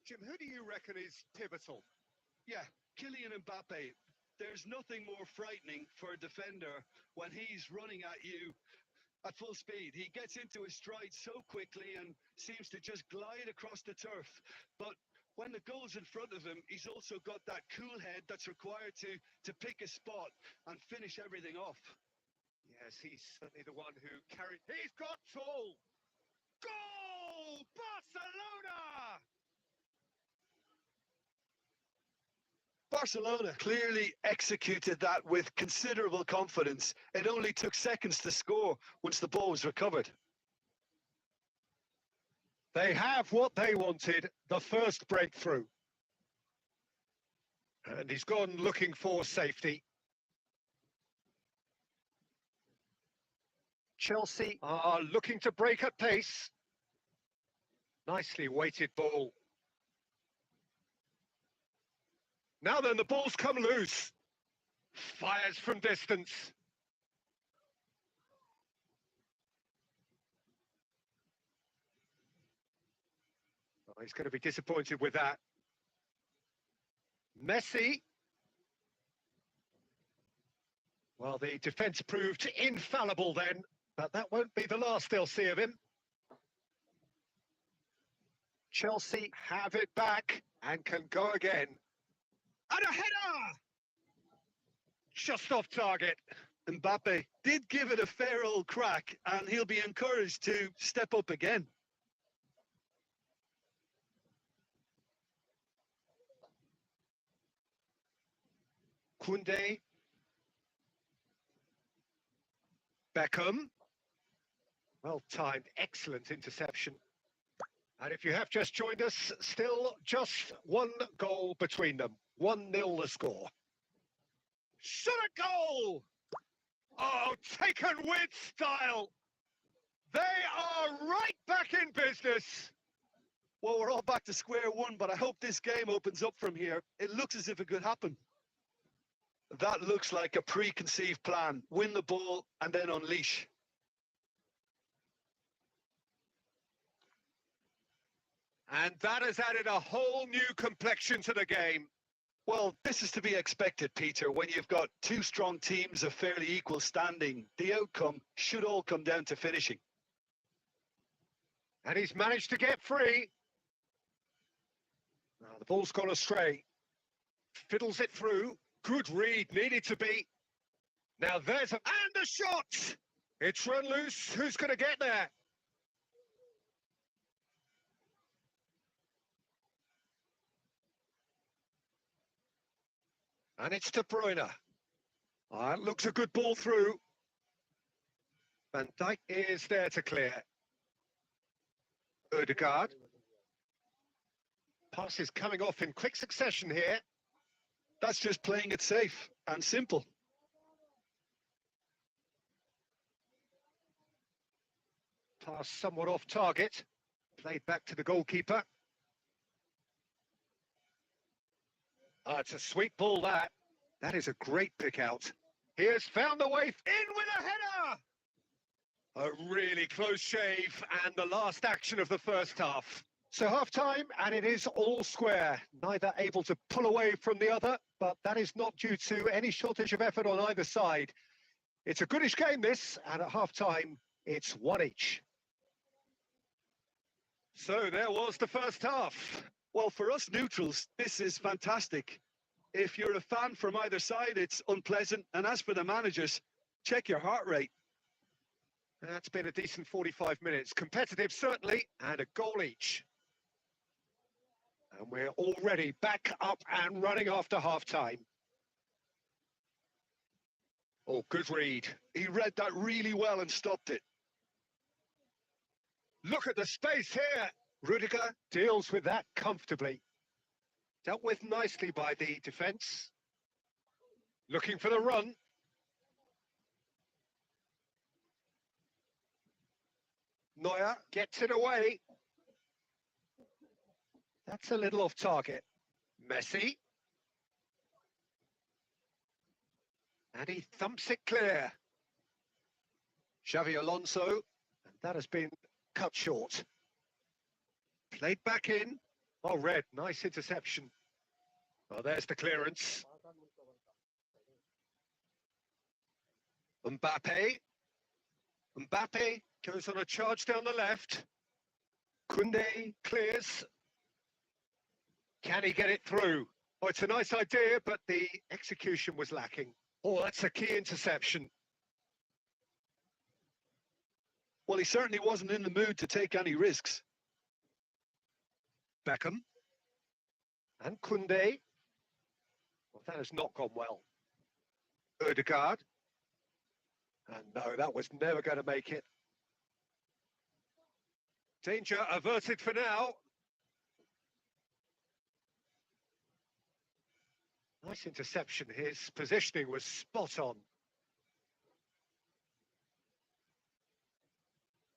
Jim, who do you reckon is pivotal? Yeah, Kylian Mbappe. There's nothing more frightening for a defender when he's running at you at full speed. He gets into his stride so quickly and seems to just glide across the turf. But when the goal's in front of him, he's also got that cool head that's required to pick a spot and finish everything off. Yes, he's certainly the one who carried... He's got full! Goal! Barcelona! Barcelona clearly executed that with considerable confidence. It only took seconds to score once the ball was recovered. They have what they wanted, the first breakthrough. And he's gone looking for safety. Chelsea are looking to break at pace. Nicely weighted ball. Now then, the ball's come loose. Fires from distance. Oh, he's going to be disappointed with that. Messi. Well, the defence proved infallible then, but that won't be the last they'll see of him. Chelsea have it back and can go again. And a header! Just off target. Mbappe did give it a fair old crack, and he'll be encouraged to step up again. Koundé. Beckham. Well timed, excellent interception. And if you have just joined us, still just one goal between them. 1-0 the score. Shot a goal! Oh, taken with style. They are right back in business. Well, we're all back to square one, but I hope this game opens up from here. It looks as if it could happen. That looks like a preconceived plan. Win the ball and then unleash. And that has added a whole new complexion to the game. Well, this is to be expected, Peter. When you've got two strong teams of fairly equal standing, the outcome should all come down to finishing. And he's managed to get free. Now the ball's gone astray. Fiddles it through. Good read, needed to be. Now there's a... And a shot! It's run loose. Who's going to get there? And it's De Bruyne. It looks a good ball through. Van Dijk is there to clear. Odegaard. Pass is coming off in quick succession here. That's just playing it safe and simple. Pass somewhat off target. Played back to the goalkeeper. It's a sweet ball, that. That is a great pick out. He has found the way in with a header! A really close shave and the last action of the first half. So half-time, and it is all square. Neither able to pull away from the other, but that is not due to any shortage of effort on either side. It's a goodish game, this, and at half-time, it's 1 each. So there was the first half. Well, for us neutrals, this is fantastic. If you're a fan from either side, it's unpleasant. And as for the managers, check your heart rate. That's been a decent 45 minutes. Competitive, certainly, and a goal each. And we're already back up and running after half-time. Oh, good read. He read that really well and stopped it. Look at the space here. Rudiger deals with that comfortably. Dealt with nicely by the defence. Looking for the run. Neuer gets it away. That's a little off target. Messi. And he thumps it clear. Xavi Alonso. And that has been cut short. Played back in. Oh, Red, nice interception. Oh, there's the clearance. Mbappe. Mbappe goes on a charge down the left. Koundé clears. Can he get it through? Oh, it's a nice idea, but the execution was lacking. Oh, that's a key interception. Well, he certainly wasn't in the mood to take any risks. Beckham. And Koundé. Well, that has not gone well. Odegaard. And no, that was never going to make it. Danger averted for now. Nice interception. His positioning was spot on.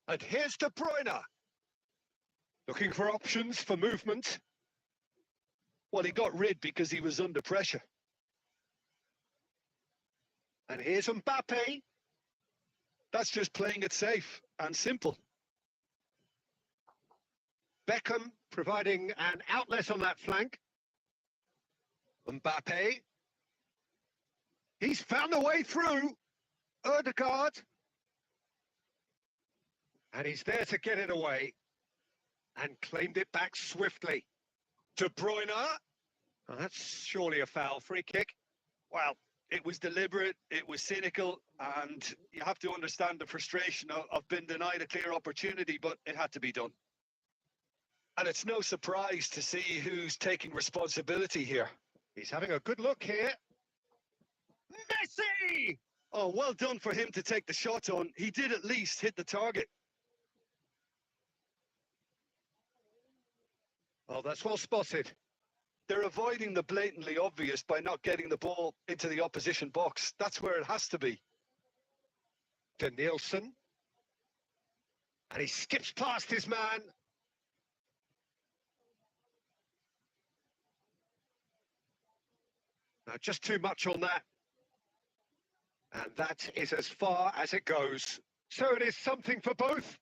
And here's De Bruyne. Looking for options for movement. Well, he got rid because he was under pressure. And here's Mbappe. That's just playing it safe and simple. Beckham providing an outlet on that flank. Mbappe. He's found a way through. Odegaard. And he's there to get it away. And claimed it back swiftly. De Bruyne. Oh, that's surely a foul. Free kick. Well, it was deliberate, it was cynical, and you have to understand the frustration of being denied a clear opportunity, but it had to be done. And it's no surprise to see who's taking responsibility here. He's having a good look here. Messi! Oh, well done for him to take the shot on. He did at least hit the target. Oh, that's well spotted. They're avoiding the blatantly obvious by not getting the ball into the opposition box. That's where it has to be. To Nielsen. And he skips past his man. Now, just too much on that. And that is as far as it goes. So it is something for both.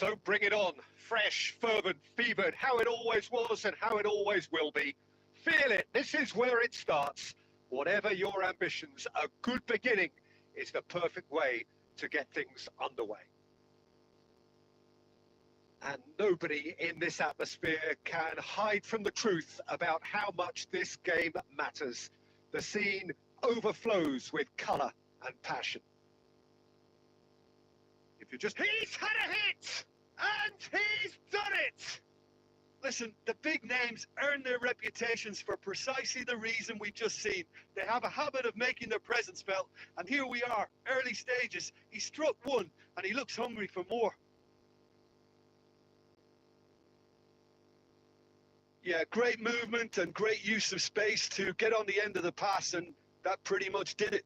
So bring it on. Fresh, fervent, fevered, how it always was and how it always will be. Feel it. This is where it starts. Whatever your ambitions, a good beginning is the perfect way to get things underway. And nobody in this atmosphere can hide from the truth about how much this game matters. The scene overflows with colour and passion. If you just... He's had a hit! And he's done it! Listen, the big names earn their reputations for precisely the reason we've just seen. They have a habit of making their presence felt, and here we are, early stages. He struck one, and he looks hungry for more. Yeah, great movement and great use of space to get on the end of the pass, and that pretty much did it.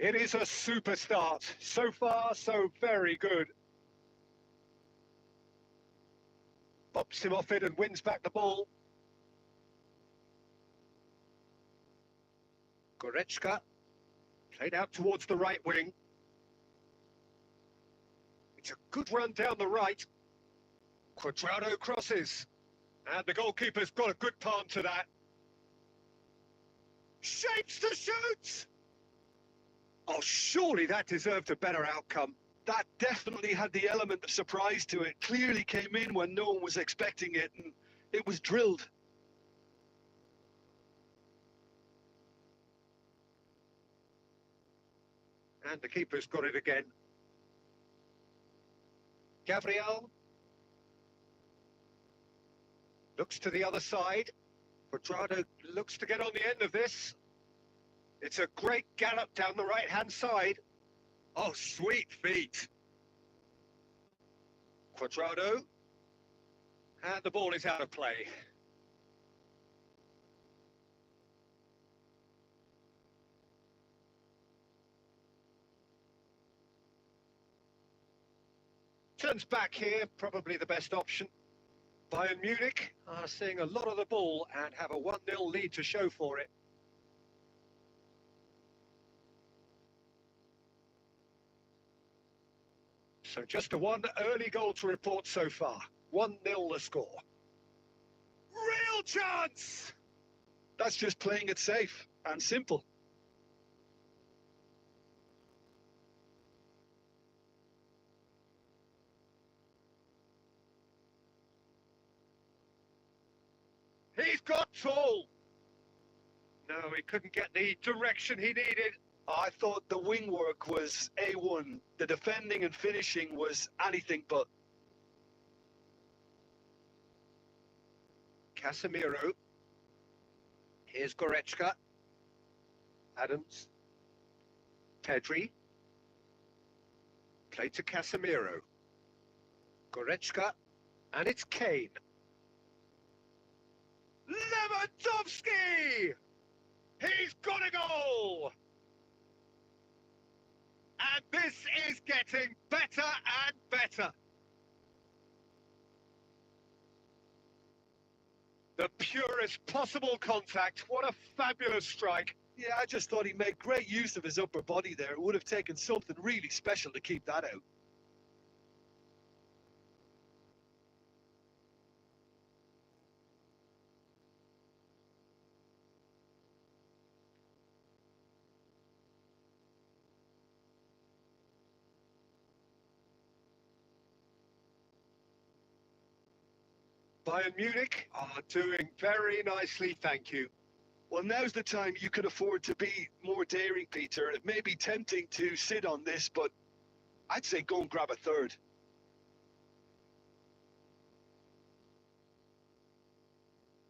It is a super start. So far, so very good. Bops him off it and wins back the ball. Goretzka played out towards the right wing. It's a good run down the right. Cuadrado crosses. And the goalkeeper's got a good palm to that. Shapes to shoot! Oh, surely that deserved a better outcome. That definitely had the element of surprise to it. Clearly came in when no one was expecting it, and it was drilled. And the keeper's got it again. Gabriel looks to the other side. Cuadrado looks to get on the end of this. It's a great gallop down the right-hand side. Oh, sweet feet. Cuadrado. And the ball is out of play. Turns back here, probably the best option. Bayern Munich are seeing a lot of the ball and have a 1-0 lead to show for it. So just a one early goal to report so far. 1-0 the score. Real chance! That's just playing it safe and simple. He's got tall. No, he couldn't get the direction he needed. I thought the wing work was A1. The defending and finishing was anything but. Casemiro. Here's Goretzka. Adams. Pedri. Play to Casemiro. Goretzka. And it's Kane. Lewandowski! He's got a goal! And this is getting better and better. The purest possible contact. What a fabulous strike. Yeah, I just thought he made great use of his upper body there. It would have taken something really special to keep that out. Bayern Munich are doing very nicely, thank you. Well, now's the time you can afford to be more daring, Peter. It may be tempting to sit on this, but I'd say go and grab a third.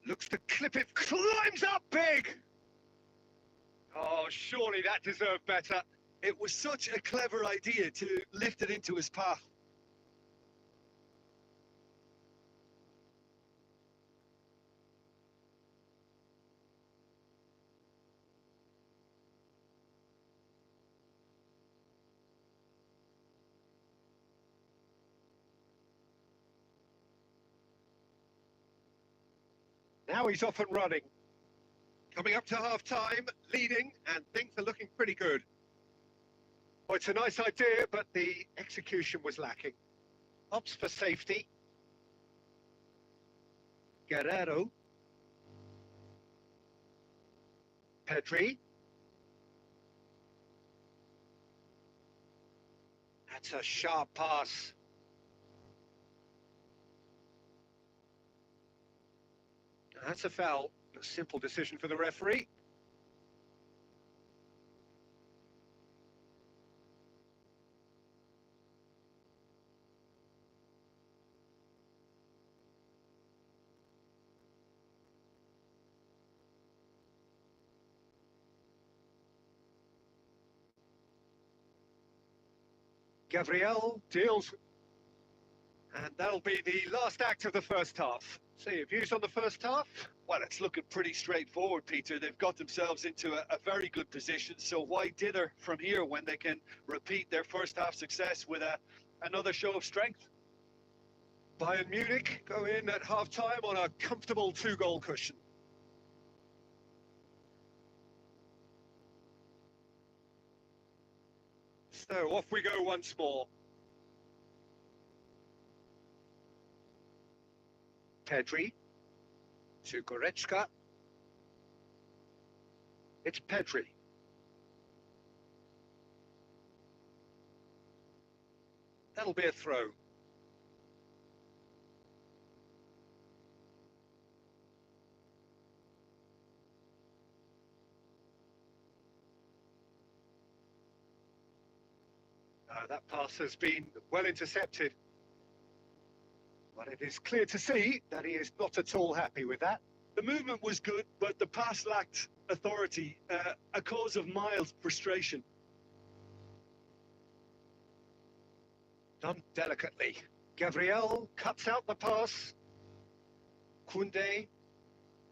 Looks to clip it, climbs up big! Oh, surely that deserved better. It was such a clever idea to lift it into his path. Now he's off and running. Coming up to half-time, leading, and things are looking pretty good. Well, it's a nice idea, but the execution was lacking. Opts for safety. Guerrero. Pedri. That's a sharp pass. That's a foul. A simple decision for the referee. Gabriel deals, and that'll be the last act of the first half. So your views on the first half? Well, it's looking pretty straightforward, Peter. They've got themselves into a very good position, so why dither from here when they can repeat their first half success with another show of strength? Bayern Munich go in at half-time on a comfortable 2-goal cushion. So off we go once more. Pedri to Goretzka. It's Pedri. That'll be a throw. That pass has been well intercepted. But it is clear to see that he is not at all happy with that. The movement was good, but the pass lacked authority, a cause of mild frustration. Done delicately. Gabriel cuts out the pass. Koundé.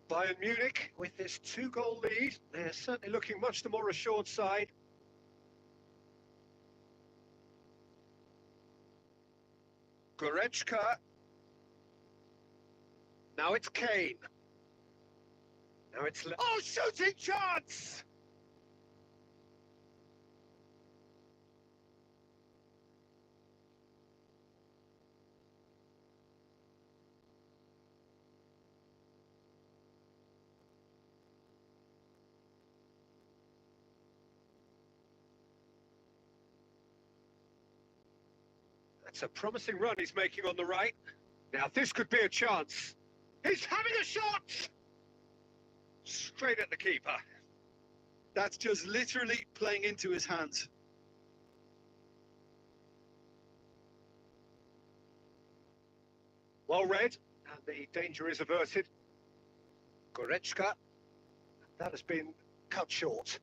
Bayern Munich with this 2-goal lead. They're certainly looking much the more assured side. Goretzka. Now it's Kane. Now it's... Oh, shooting chance! That's a promising run he's making on the right. Now this could be a chance. He's having a shot! Straight at the keeper. That's just literally playing into his hands. Well read, and the danger is averted. Goretzka. That has been cut short.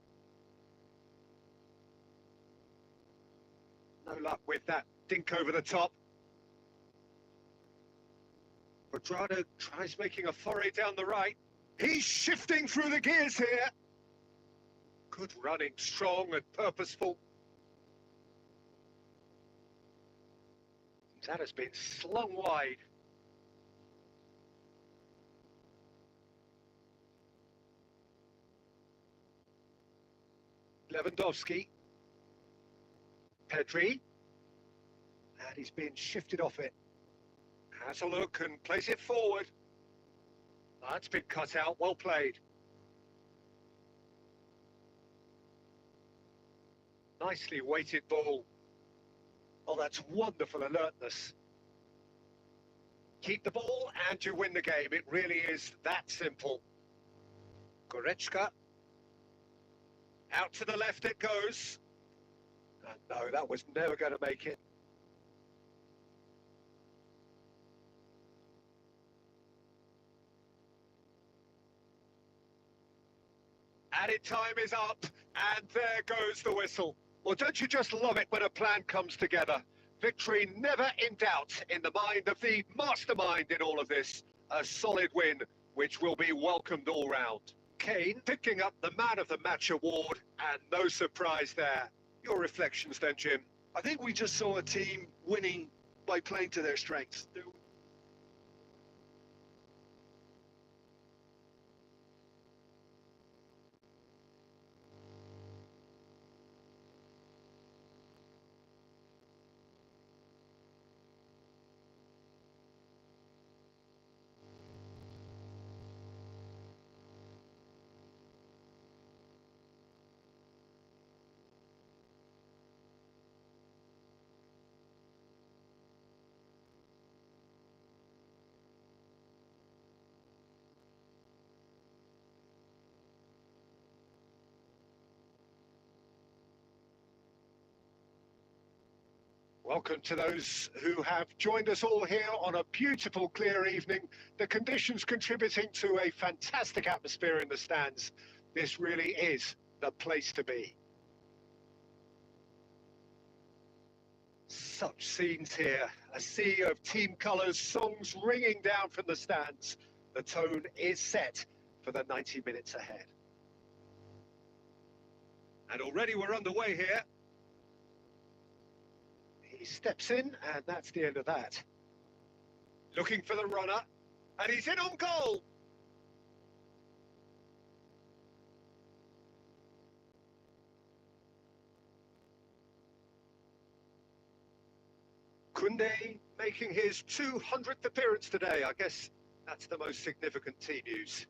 No luck with that dink over the top. Quadrado tries making a foray down the right. He's shifting through the gears here. Good running, strong and purposeful. That has been slung wide. Lewandowski. Pedri. And he's been shifted off it. Has a look and plays it forward. That's been cut out, well played. Nicely weighted ball. Oh, that's wonderful alertness. Keep the ball and you win the game. It really is that simple. Goretzka. Out to the left it goes. No, that was never going to make it. Added time is up, and there goes the whistle. Well, don't you just love it when a plan comes together? Victory never in doubt in the mind of the mastermind in all of this. A solid win, which will be welcomed all round. Kane picking up the Man of the Match award, and no surprise there. Your reflections then, Jim? I think we just saw a team winning by playing to their strengths. Welcome to those who have joined us all here on a beautiful, clear evening. The conditions contributing to a fantastic atmosphere in the stands. This really is the place to be. Such scenes here, a sea of team colours, songs ringing down from the stands. The tone is set for the 90 minutes ahead. And already we're underway here. He steps in, and that's the end of that. Looking for the runner, and he's in on goal. Koundé making his 200th appearance today. I guess that's the most significant team news.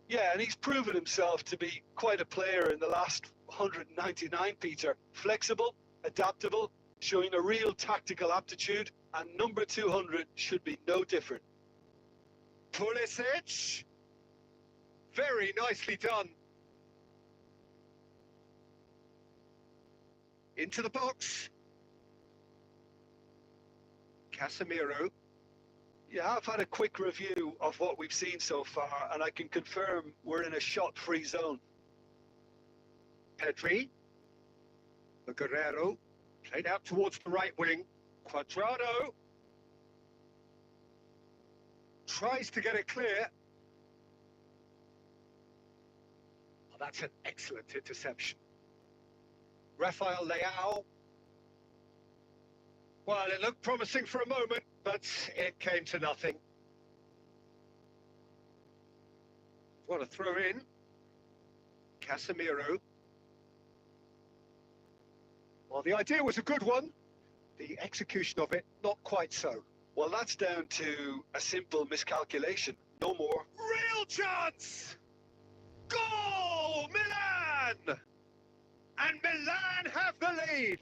Yeah, and he's proven himself to be quite a player in the last 199, Peter. Flexible, adaptable, showing a real tactical aptitude, and number 200 should be no different. Pulisic. Very nicely done. Into the box. Casemiro. Yeah, I've had a quick review of what we've seen so far, and I can confirm we're in a shot-free zone. Pedri. The Guerrero. Played out towards the right wing. Cuadrado. Tries to get it clear. Oh, that's an excellent interception. Rafael Leao. Well, it looked promising for a moment, but it came to nothing. What a throw in. Casemiro. Well, the idea was a good one. The execution of it, not quite so. Well, that's down to a simple miscalculation. No more. Real chance! Goal! Milan! And Milan have the lead.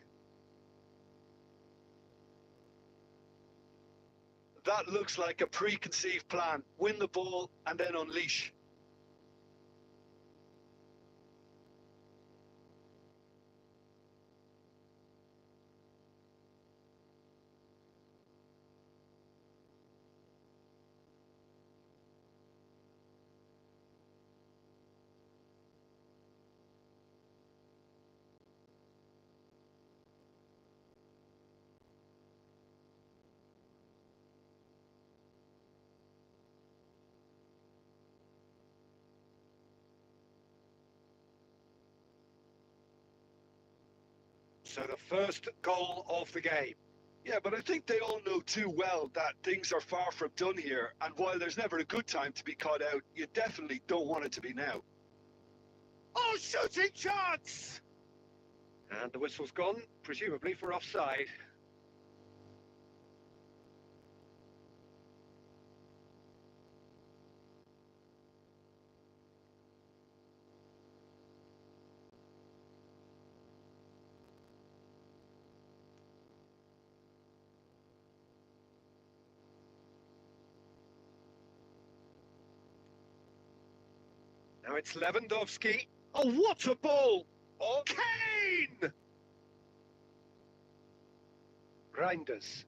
That looks like a preconceived plan. Win the ball and then unleash. So the first goal of the game. Yeah, but I think they all know too well that things are far from done here, and while there's never a good time to be caught out, you definitely don't want it to be now. Oh, shooting chance! And the whistle's gone, presumably for offside. Now it's Lewandowski. Oh, what a ball! Oh, Kane! Reinders.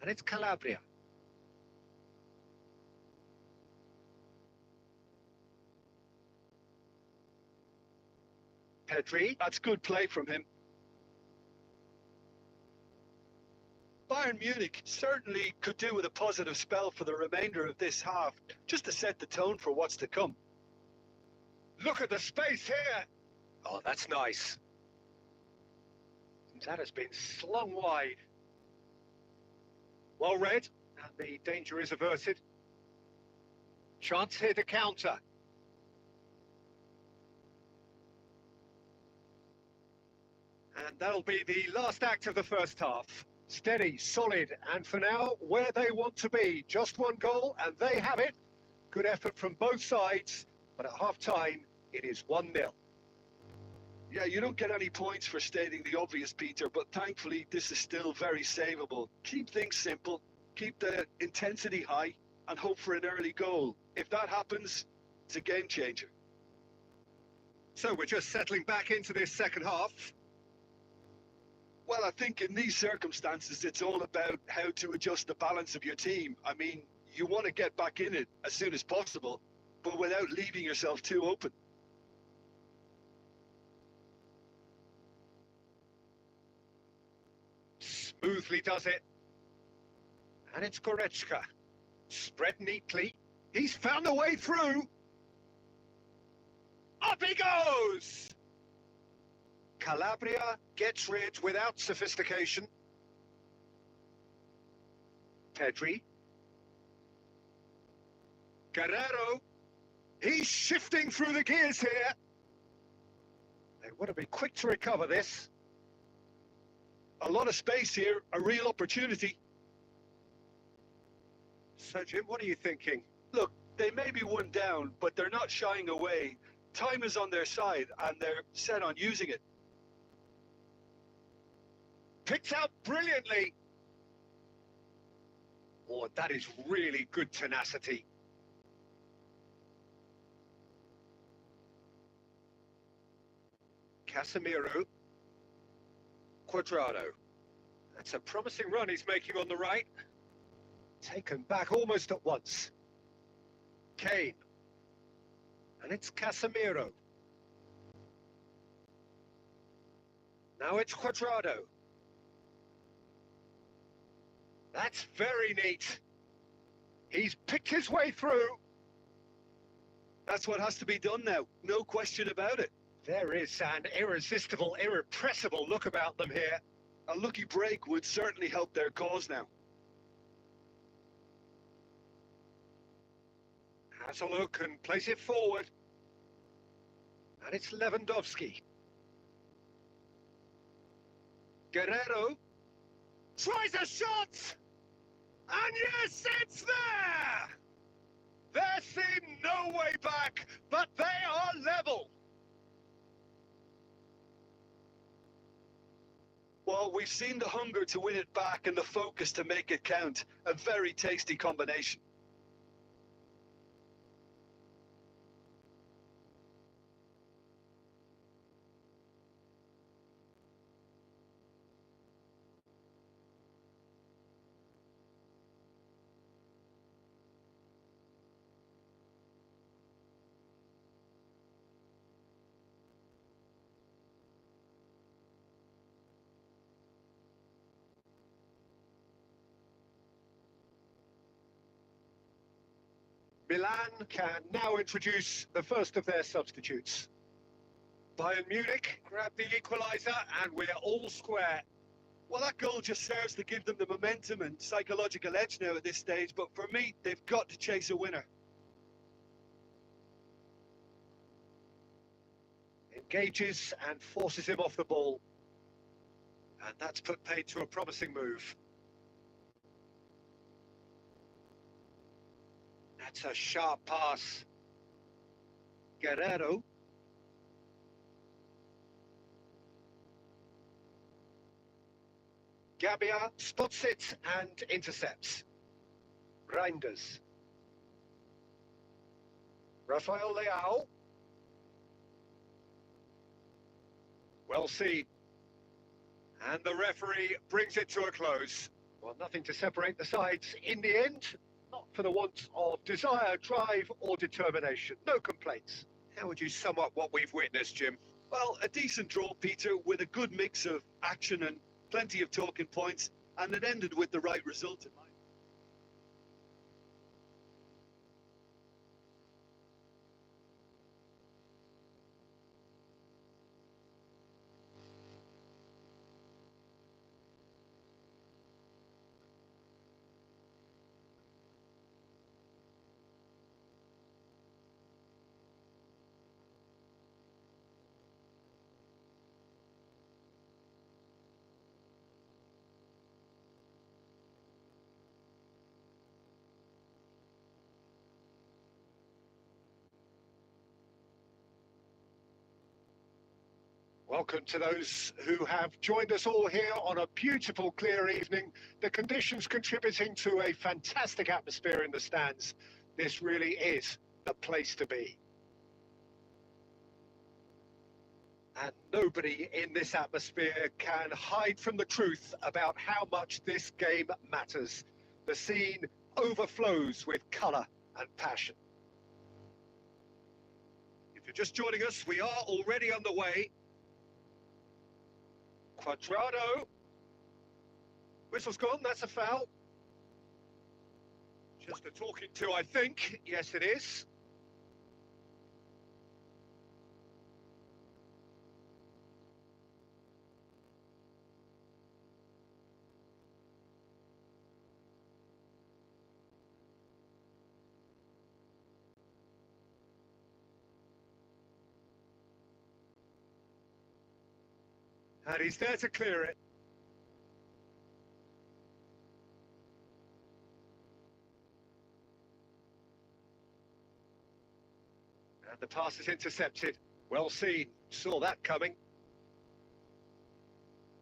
And it's Calabria. Pedri. That's good play from him. Bayern Munich certainly could do with a positive spell for the remainder of this half, just to set the tone for what's to come. Look at the space here. Oh, that's nice. That has been slung wide. Well read, and the danger is averted. Chance here to counter. And that'll be the last act of the first half. Steady, solid, and for now, where they want to be. Just one goal, and they have it. Good effort from both sides, but at half-time, it is 1-0. Yeah, you don't get any points for stating the obvious, Peter, but thankfully, this is still very savable. Keep things simple, keep the intensity high, and hope for an early goal. If that happens, it's a game changer. So we're just settling back into this second half. Well, I think in these circumstances, it's all about how to adjust the balance of your team. I mean, you want to get back in it as soon as possible, but without leaving yourself too open. Smoothly does it. And it's Goretzka. Spread neatly. He's found a way through. Up he goes! Calabria gets rid without sophistication. Pedri. Guerrero. He's shifting through the gears here. They would have been quick to recover this. A lot of space here, a real opportunity. So, Jim, what are you thinking? Look, they may be one down, but they're not shying away. Time is on their side, and they're set on using it. Picked out brilliantly. Oh, that is really good tenacity. Casemiro. Cuadrado. That's a promising run he's making on the right. Taken back almost at once. Kane. And it's Casemiro. Now it's Cuadrado. That's very neat. He's picked his way through. That's what has to be done now, no question about it. There is an irresistible, irrepressible look about them here. A lucky break would certainly help their cause now. Has a look and plays it forward. And it's Lewandowski. Guerrero tries a shot! And yes, it's there! They're seeing no way back, but they are level. Well, we've seen the hunger to win it back and the focus to make it count. A very tasty combination. Milan can now introduce the first of their substitutes. Bayern Munich grab the equaliser and we're all square. Well, that goal just serves to give them the momentum and psychological edge now at this stage, but for me, they've got to chase a winner. Engages and forces him off the ball. And that's put paid to a promising move. That's a sharp pass. Guerrero. Gabia spots it and intercepts. Reinders. Rafael Leao. Well seen. And the referee brings it to a close. Well, nothing to separate the sides in the end. Not for the want of desire, drive or determination. No complaints. How would you sum up what we've witnessed, Jim? Well, a decent draw, Peter, with a good mix of action and plenty of talking points, and it ended with the right result in mind. Welcome to those who have joined us all here on a beautiful, clear evening. The conditions contributing to a fantastic atmosphere in the stands. This really is the place to be. And nobody in this atmosphere can hide from the truth about how much this game matters. The scene overflows with colour and passion. If you're just joining us, we are already on the way. Quadrado. Whistle's gone, that's a foul. Just a talking to, I think. Yes, it is. And he's there to clear it. And the pass is intercepted. Well seen. Saw that coming.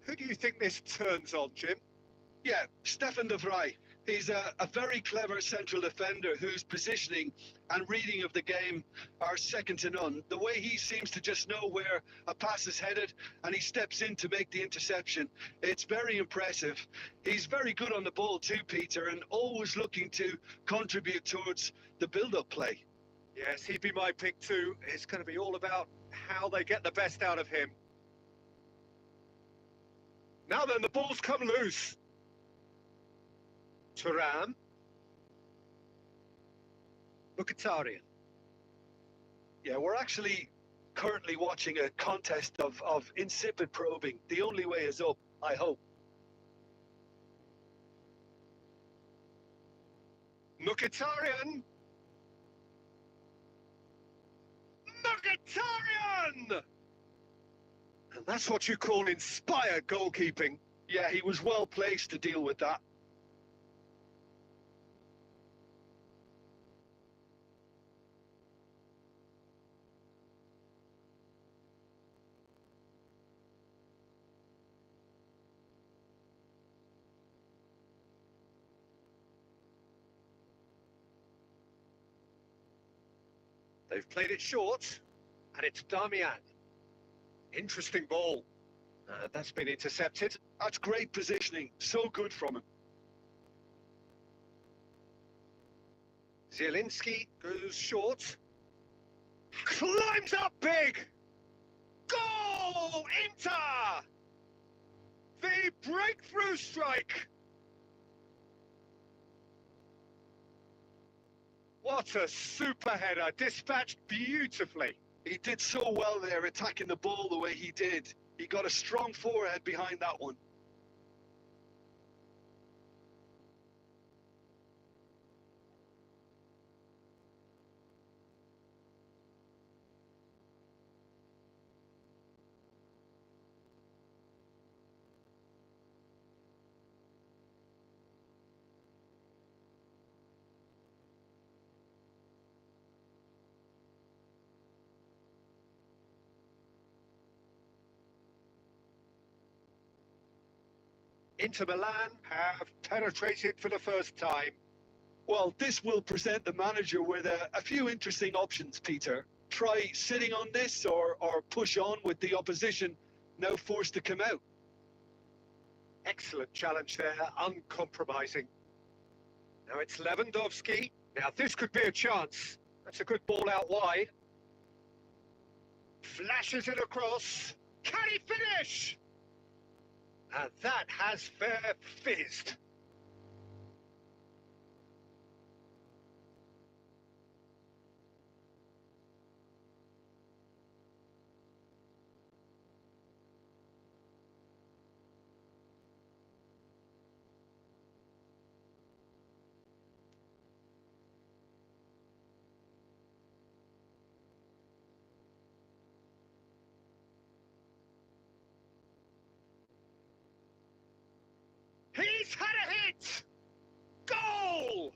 Who do you think this turns on, Jim? Yeah, Stefan de Vrij. He's a very clever central defender whose positioning and reading of the game are second to none. The way he seems to just know where a pass is headed and he steps in to make the interception, it's very impressive. He's very good on the ball too, Peter, and always looking to contribute towards the build-up play. Yes, he'd be my pick too. It's going to be all about how they get the best out of him. Now then, the ball's come loose. Thuram. Mkhitaryan. Yeah, we're actually currently watching a contest of insipid probing. The only way is up, I hope. Mkhitaryan. Mkhitaryan! And that's what you call inspired goalkeeping. Yeah, he was well placed to deal with that. They've played it short, and it's Damian. Interesting ball. That's been intercepted. That's great positioning. So good from him. Zielinski goes short. Climbs up big! Goal! Inter! The breakthrough strike! What a super header, dispatched beautifully. He did so well there, attacking the ball the way he did. He got a strong forehead behind that one. Inter Milan have penetrated for the first time. Well, this will present the manager with a few interesting options, Peter. Try sitting on this or push on with the opposition now forced to come out. Excellent challenge there, uncompromising. Now it's Lewandowski. Now this could be a chance. That's a good ball out wide. Flashes it across. Can he finish? And that has fair fizzed. He's had a hit! Goal!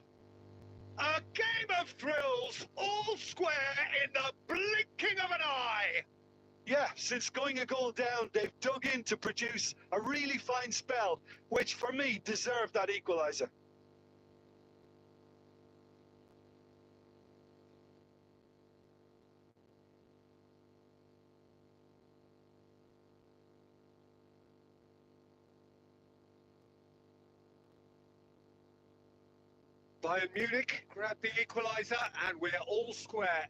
A game of thrills, all square in the blinking of an eye! Yeah, since going a goal down, they've dug in to produce a really fine spell, which for me deserved that equaliser. Bayern Munich grab the equaliser and we're all square.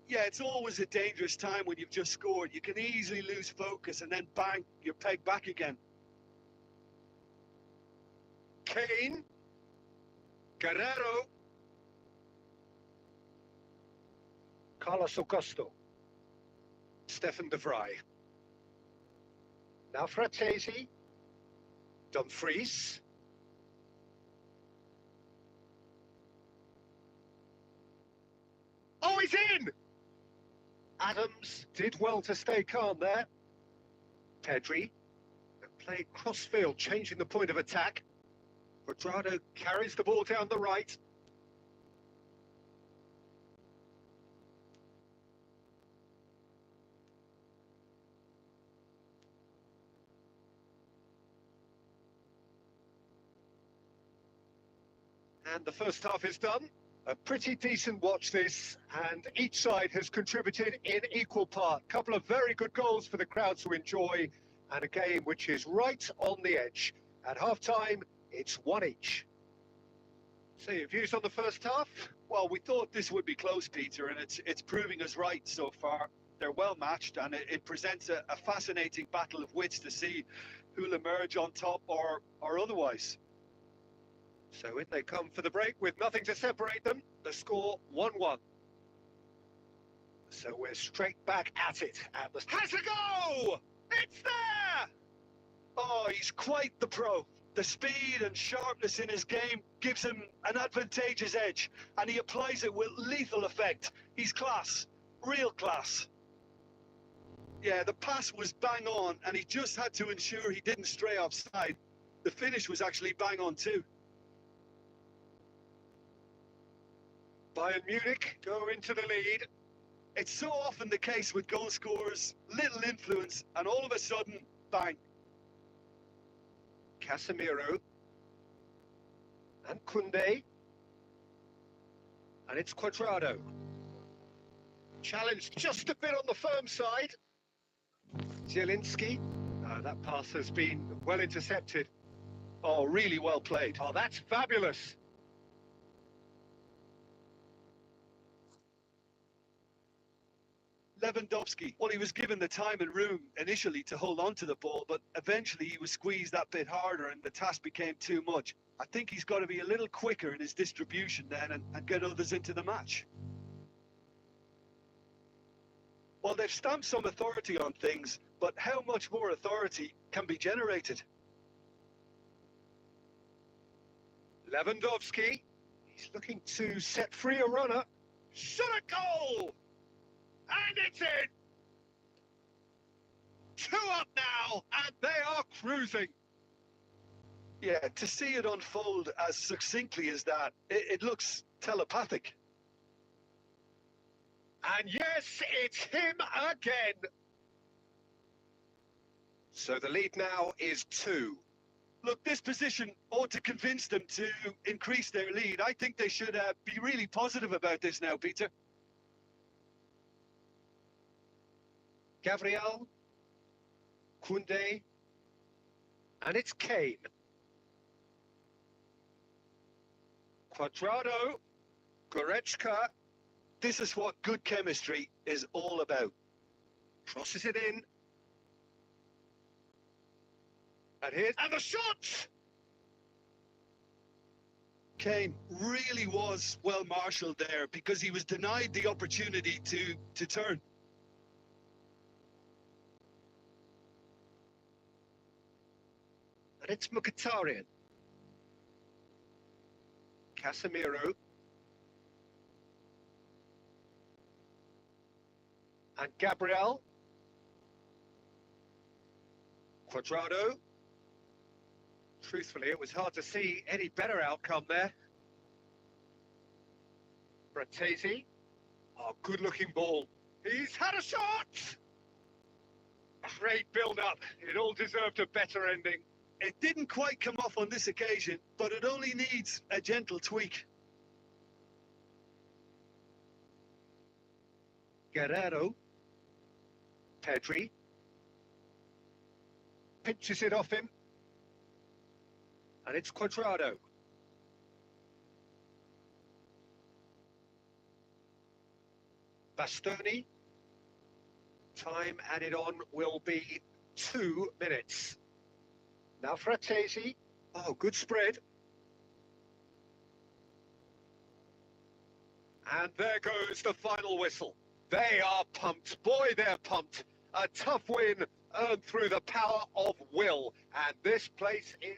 Yeah, it's always a dangerous time when you've just scored. You can easily lose focus and then bang, you're pegged back again. Kane. Guerrero. Carlos Augusto. Stefan de Vrij. Now Fratesi. Dumfries. Oh, he's in! Adams did well to stay calm there. Pedri played crossfield, changing the point of attack. Quadrado carries the ball down the right. And the first half is done. A pretty decent watch this, and each side has contributed in equal part. Couple of very good goals for the crowd to enjoy, and a game which is right on the edge. At half-time, it's one each. So your views on the first half? Well, we thought this would be close, Peter, and it's proving us right so far. They're well matched, and it presents a fascinating battle of wits to see who'll emerge on top or otherwise. So in they come for the break with nothing to separate them. The score 1-1. So we're straight back at it. And has a go! It's there! Oh, he's quite the pro. The speed and sharpness in his game gives him an advantageous edge, and he applies it with lethal effect. He's class, real class. Yeah, the pass was bang on, and he just had to ensure he didn't stray offside. The finish was actually bang on too. Bayern Munich go into the lead. It's so often the case with goal scorers, little influence, and all of a sudden, bang. Casemiro. And Koundé. And it's Quadrado. Challenged just a bit on the firm side. Zielinski. That pass has been well intercepted. Oh, really well played. Oh, that's fabulous. Lewandowski, well, he was given the time and room initially to hold on to the ball, but eventually he was squeezed that bit harder and the task became too much. I think he's got to be a little quicker in his distribution then and get others into the match. Well, they've stamped some authority on things, but how much more authority can be generated? Lewandowski, he's looking to set free a runner. Shot a goal! And it's in! 2 up now, and they are cruising. Yeah, to see it unfold as succinctly as that, it looks telepathic. And yes, it's him again. So the lead now is 2. Look, this position ought to convince them to increase their lead. I think they should be really positive about this now, Peter. Gabriel, Koundé, and it's Kane. Quadrado, Goretzka. This is what good chemistry is all about. Crosses it in. And the shot! Kane really was well marshalled there because he was denied the opportunity to turn. And it's Mkhitaryan. Casemiro. And Gabriel. Quadrado. Truthfully, it was hard to see any better outcome there. Fratesi. Oh, good-looking ball. He's had a shot! Great build-up. It all deserved a better ending. It didn't quite come off on this occasion, but it only needs a gentle tweak. Guerrero. Pedri. Pinches it off him. And it's Quadrado. Bastoni. Time added on will be 2 minutes. Now Frattesi. Oh, good spread. And there goes the final whistle. They are pumped. Boy, they're pumped. A tough win earned through the power of will. And this place is...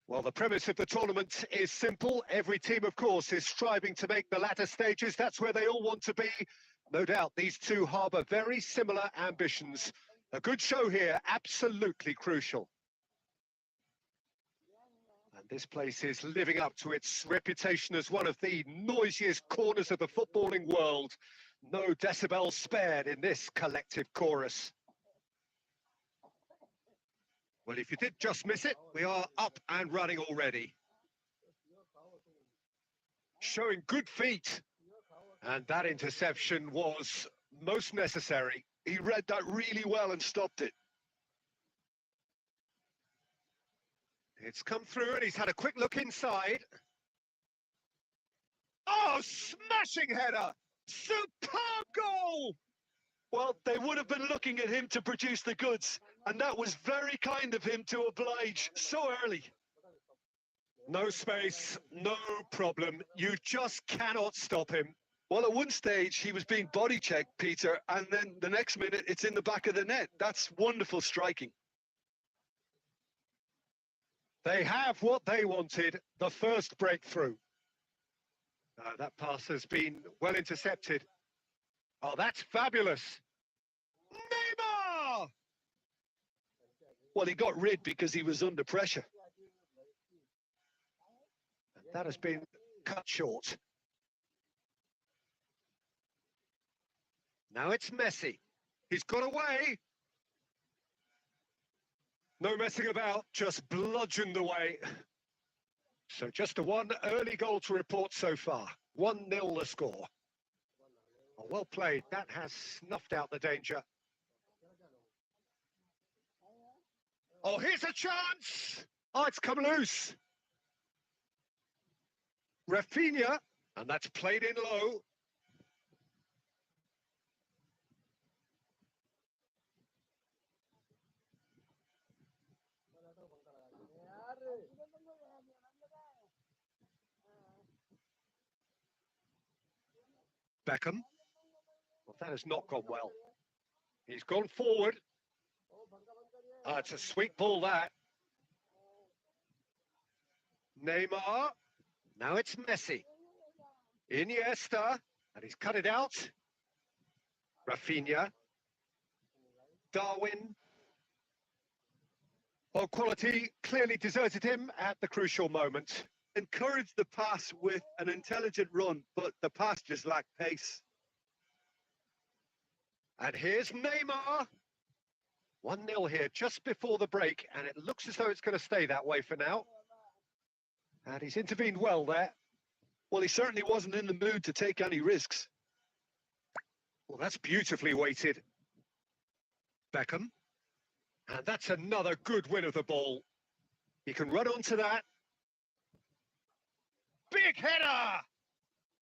Well, the premise of the tournament is simple. Every team, of course, is striving to make the latter stages. That's where they all want to be. No doubt these two harbour very similar ambitions. A good show here, absolutely crucial. And this place is living up to its reputation as one of the noisiest corners of the footballing world. No decibels spared in this collective chorus. Well, if you did just miss it, we are up and running already. Showing good feet. And that interception was most necessary. He read that really well and stopped it. It's come through and he's had a quick look inside. Oh, smashing header! Superb goal! Well, they would have been looking at him to produce the goods, and that was very kind of him to oblige so early. No space, no problem. You just cannot stop him. Well, at one stage, he was being body checked, Peter, and then the next minute, it's in the back of the net. That's wonderful striking. They have what they wanted, the first breakthrough. That pass has been well intercepted. Oh, that's fabulous. Neymar! Well, he got rid because he was under pressure. That has been cut short. Now it's Messi. He's got away. No messing about, just bludgeoned away. So just a one early goal to report so far. 1-0 the score. Oh, well played. That has snuffed out the danger. Oh, here's a chance. Oh, it's come loose. Rafinha, and that's played in low. Beckham. Well, that has not gone well. He's gone forward. It's a sweet ball, that. Neymar. Now it's Messi. Iniesta. And he's cut it out. Rafinha. Darwin. Well, quality clearly deserted him at the crucial moment. Encouraged the pass with an intelligent run, but the pass just lacked pace. And here's Neymar. 1-0 here just before the break, and it looks as though it's going to stay that way for now. And he's intervened well there. Well, he certainly wasn't in the mood to take any risks. Well, that's beautifully weighted. Beckham. And that's another good win of the ball. He can run onto that. Big header!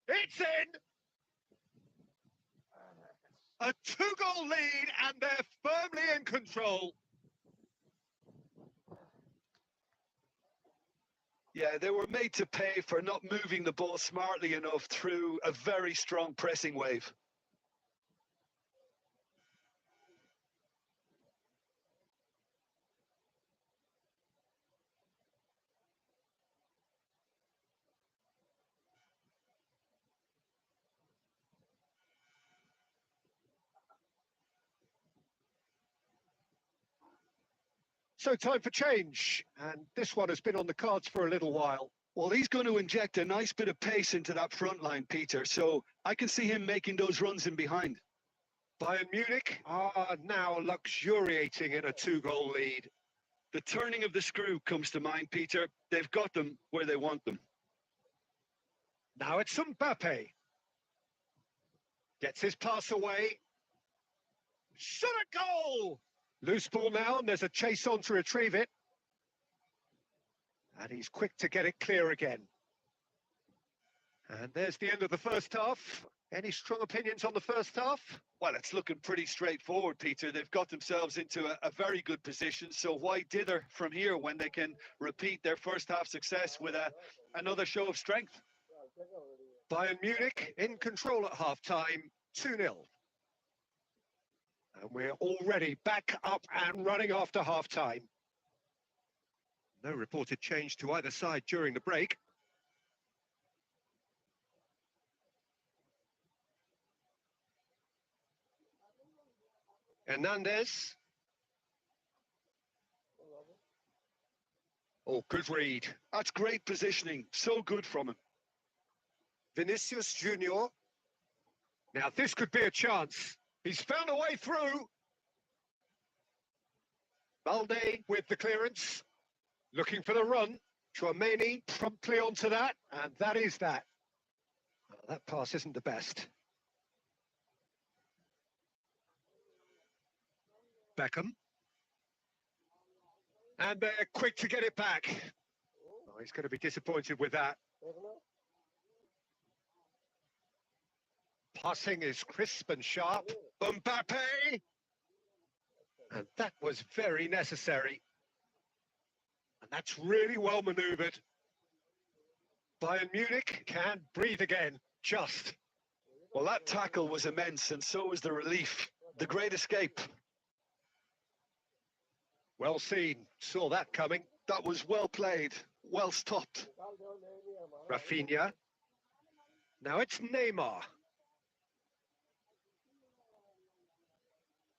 It's in! A 2-goal lead, and they're firmly in control. Yeah, they were made to pay for not moving the ball smartly enough through a very strong pressing wave. So time for change, and this one has been on the cards for a little while. Well, he's going to inject a nice bit of pace into that front line, Peter, so I can see him making those runs in behind. Bayern Munich are now luxuriating in a 2-goal lead. The turning of the screw comes to mind, Peter. They've got them where they want them. Now it's Mbappe. Gets his pass away. Shot a goal! Loose ball now, and there's a chase on to retrieve it. And he's quick to get it clear again. And there's the end of the first half. Any strong opinions on the first half? Well, it's looking pretty straightforward, Peter. They've got themselves into a very good position, so why dither from here when they can repeat their first half success with another show of strength? Bayern Munich in control at half-time, 2-0. And we're already back up and running after half-time. No reported change to either side during the break. Hernandez. Oh, good read. That's great positioning. So good from him. Vinicius Junior. Now this could be a chance. He's found a way through. Balde with the clearance. Looking for the run. Chouameni promptly onto that. And that is that. Well, that pass isn't the best. Beckham. And they're quick to get it back. Oh, he's going to be disappointed with that. Passing is crisp and sharp. Mbappe! And that was very necessary. And that's really well manoeuvred. Bayern Munich can breathe again, just. Well, that tackle was immense, and so was the relief. The great escape. Well seen, saw that coming. That was well played, well stopped. Rafinha. Now it's Neymar.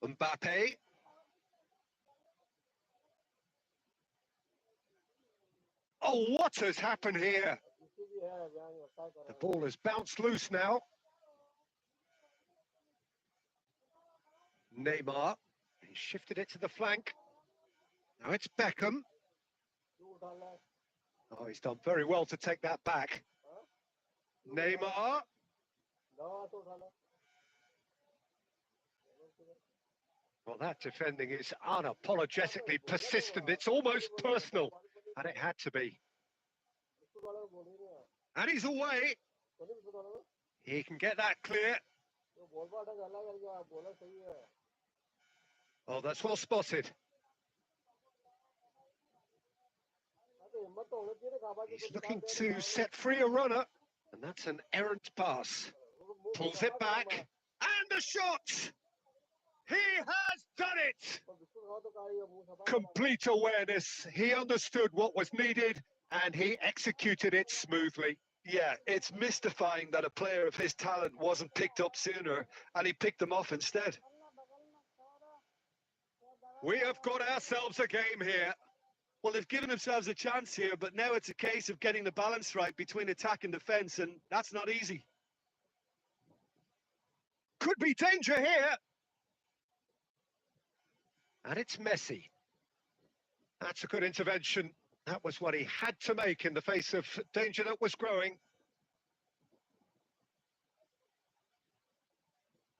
Mbappe. Oh, what has happened here? The ball has bounced loose now. Neymar. He shifted it to the flank. Now it's Beckham. Oh, he's done very well to take that back. Neymar. Well, that defending is unapologetically persistent. It's almost personal, and it had to be. And he's away. He can get that clear. Oh, that's well spotted. He's looking to set free a runner, and that's an errant pass. Pulls it back, and the shot! He has done it! Complete awareness. He understood what was needed, and he executed it smoothly. Yeah, it's mystifying that a player of his talent wasn't picked up sooner, and he picked them off instead. We have got ourselves a game here. Well, they've given themselves a chance here, but now it's a case of getting the balance right between attack and defence, and that's not easy. Could be danger here. And it's Messi. That's a good intervention. That was what he had to make in the face of danger that was growing.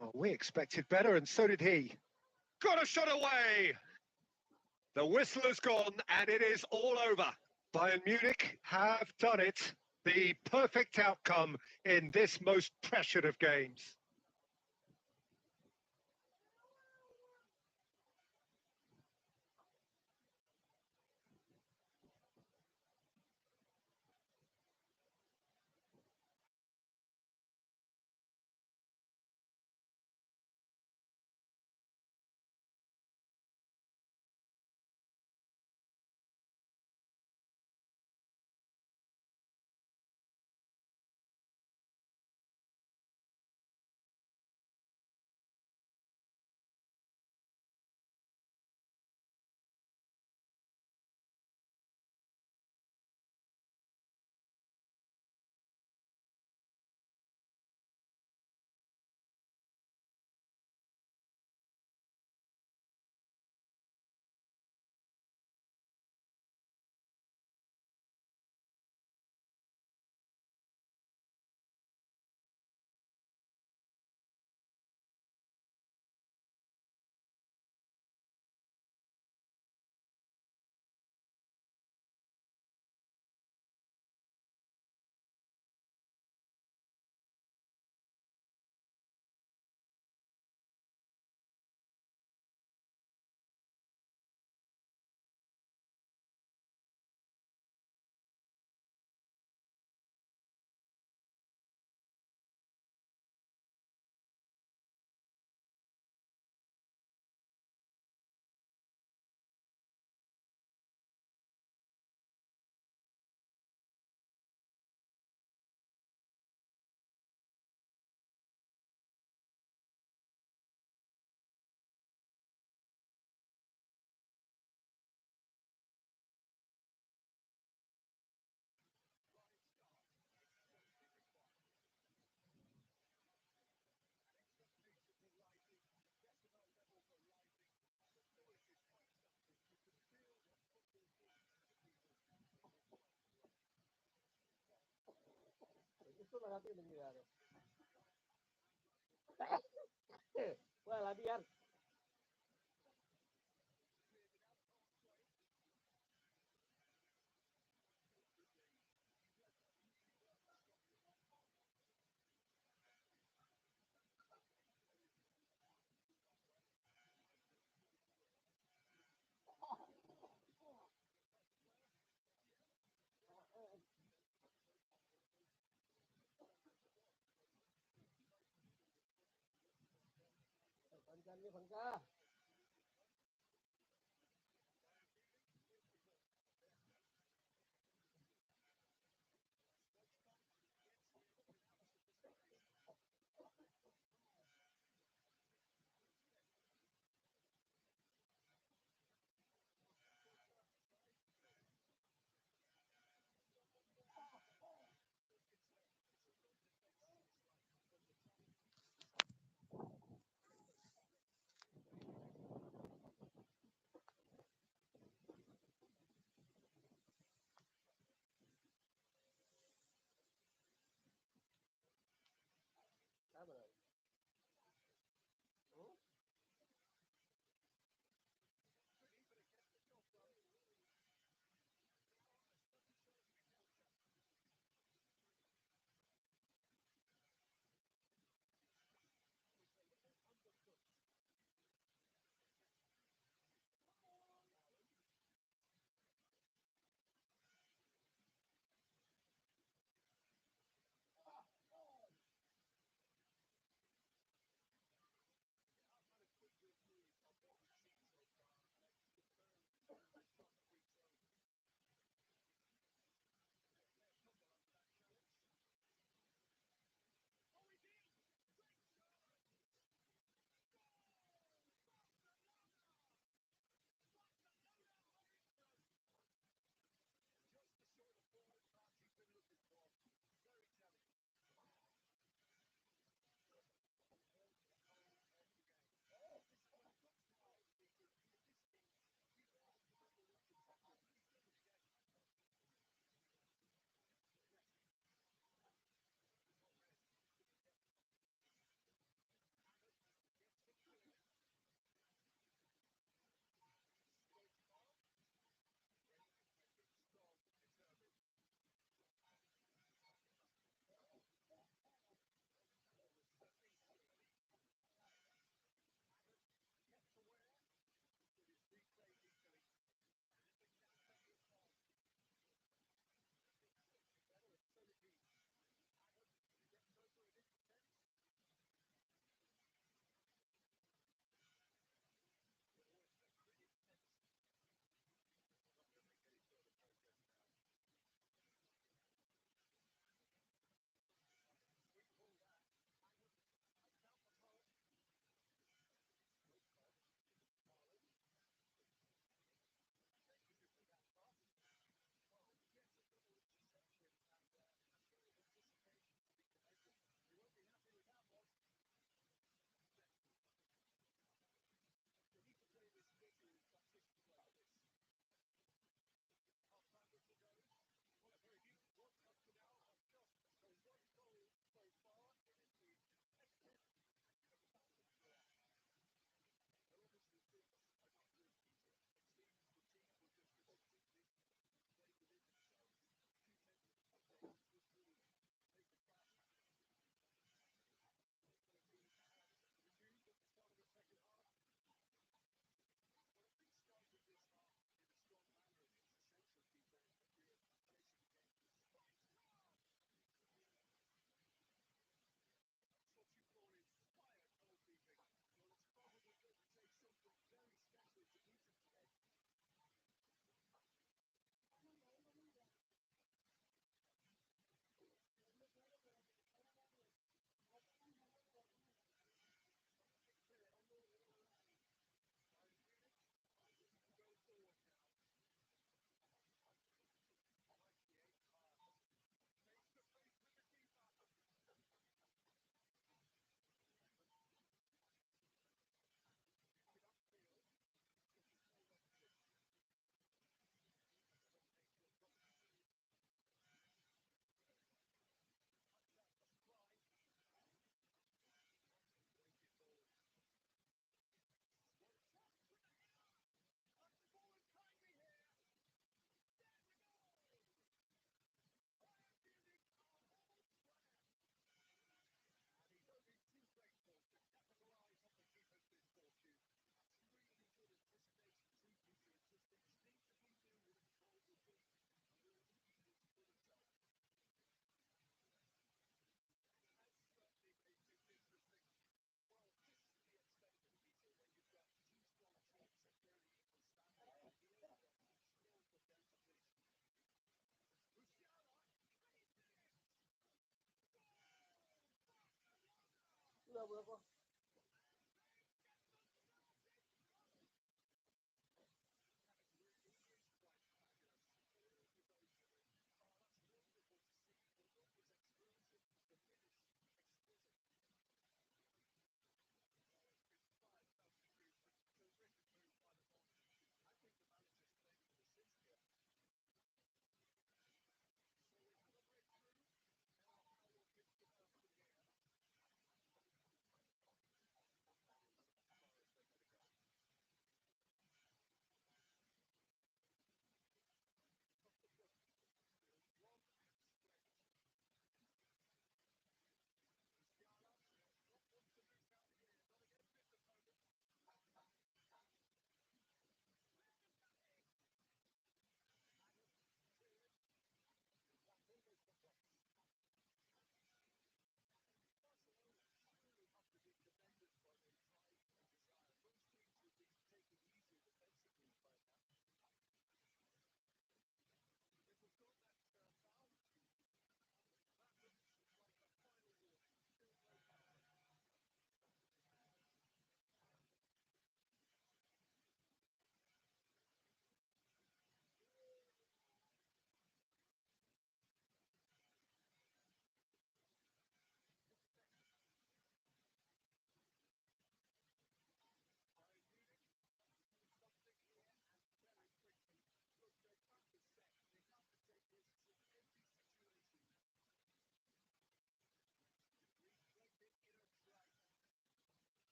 Oh, we expected better, and so did he. Got a shot away! The whistle has gone, and it is all over. Bayern Munich have done it. The perfect outcome in this most pressured of games.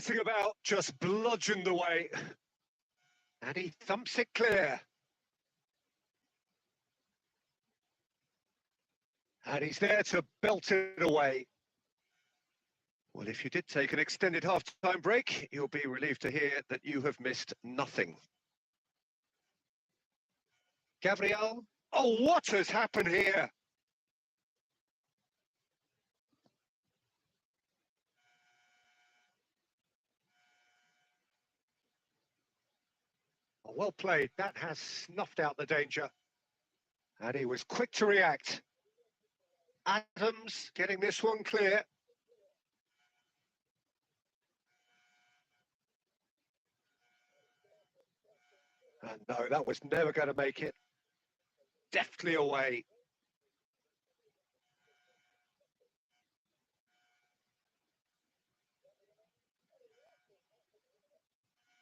messing about, just bludgeoned away. And he thumps it clear. And he's there to belt it away. Well, if you did take an extended half-time break, you'll be relieved to hear that you have missed nothing. Gabriel. Oh, what has happened here? Oh, well played. That has snuffed out the danger. And he was quick to react. Adams getting this one clear. And no, that was never going to make it. Deftly away.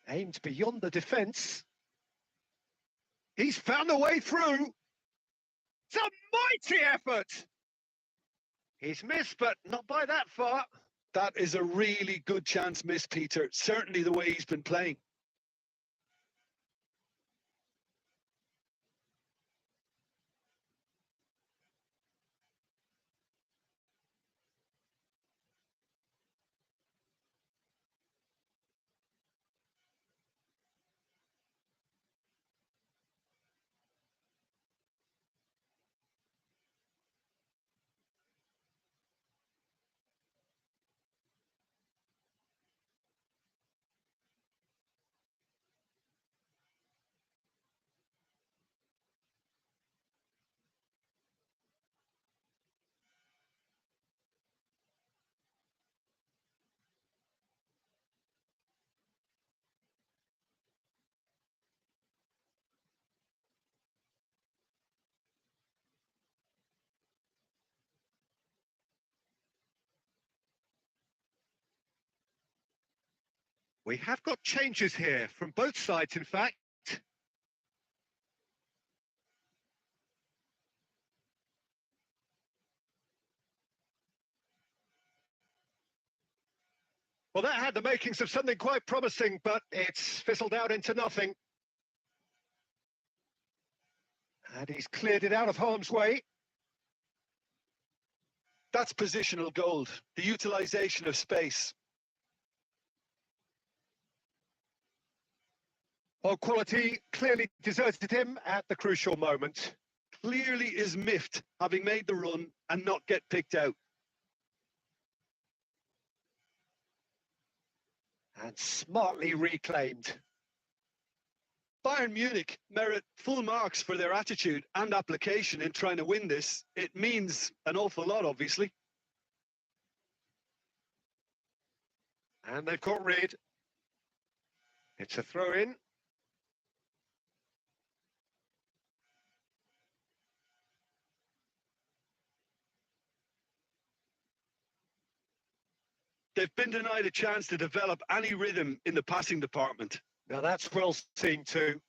Aimed beyond the defence. He's found a way through. It's a mighty effort. He's missed, but not by that far. That is a really good chance missed, Peter. Certainly the way he's been playing. We have got changes here from both sides, in fact. Well, that had the makings of something quite promising, but it's fizzled out into nothing. And he's cleared it out of harm's way. That's positional gold, the utilisation of space. Well, quality clearly deserted him at the crucial moment. Clearly is miffed, having made the run and not get picked out. And smartly reclaimed. Bayern Munich merit full marks for their attitude and application in trying to win this. It means an awful lot, obviously. And they've got rid. It's a throw-in. They've been denied a chance to develop any rhythm in the passing department. Now that's well seen too.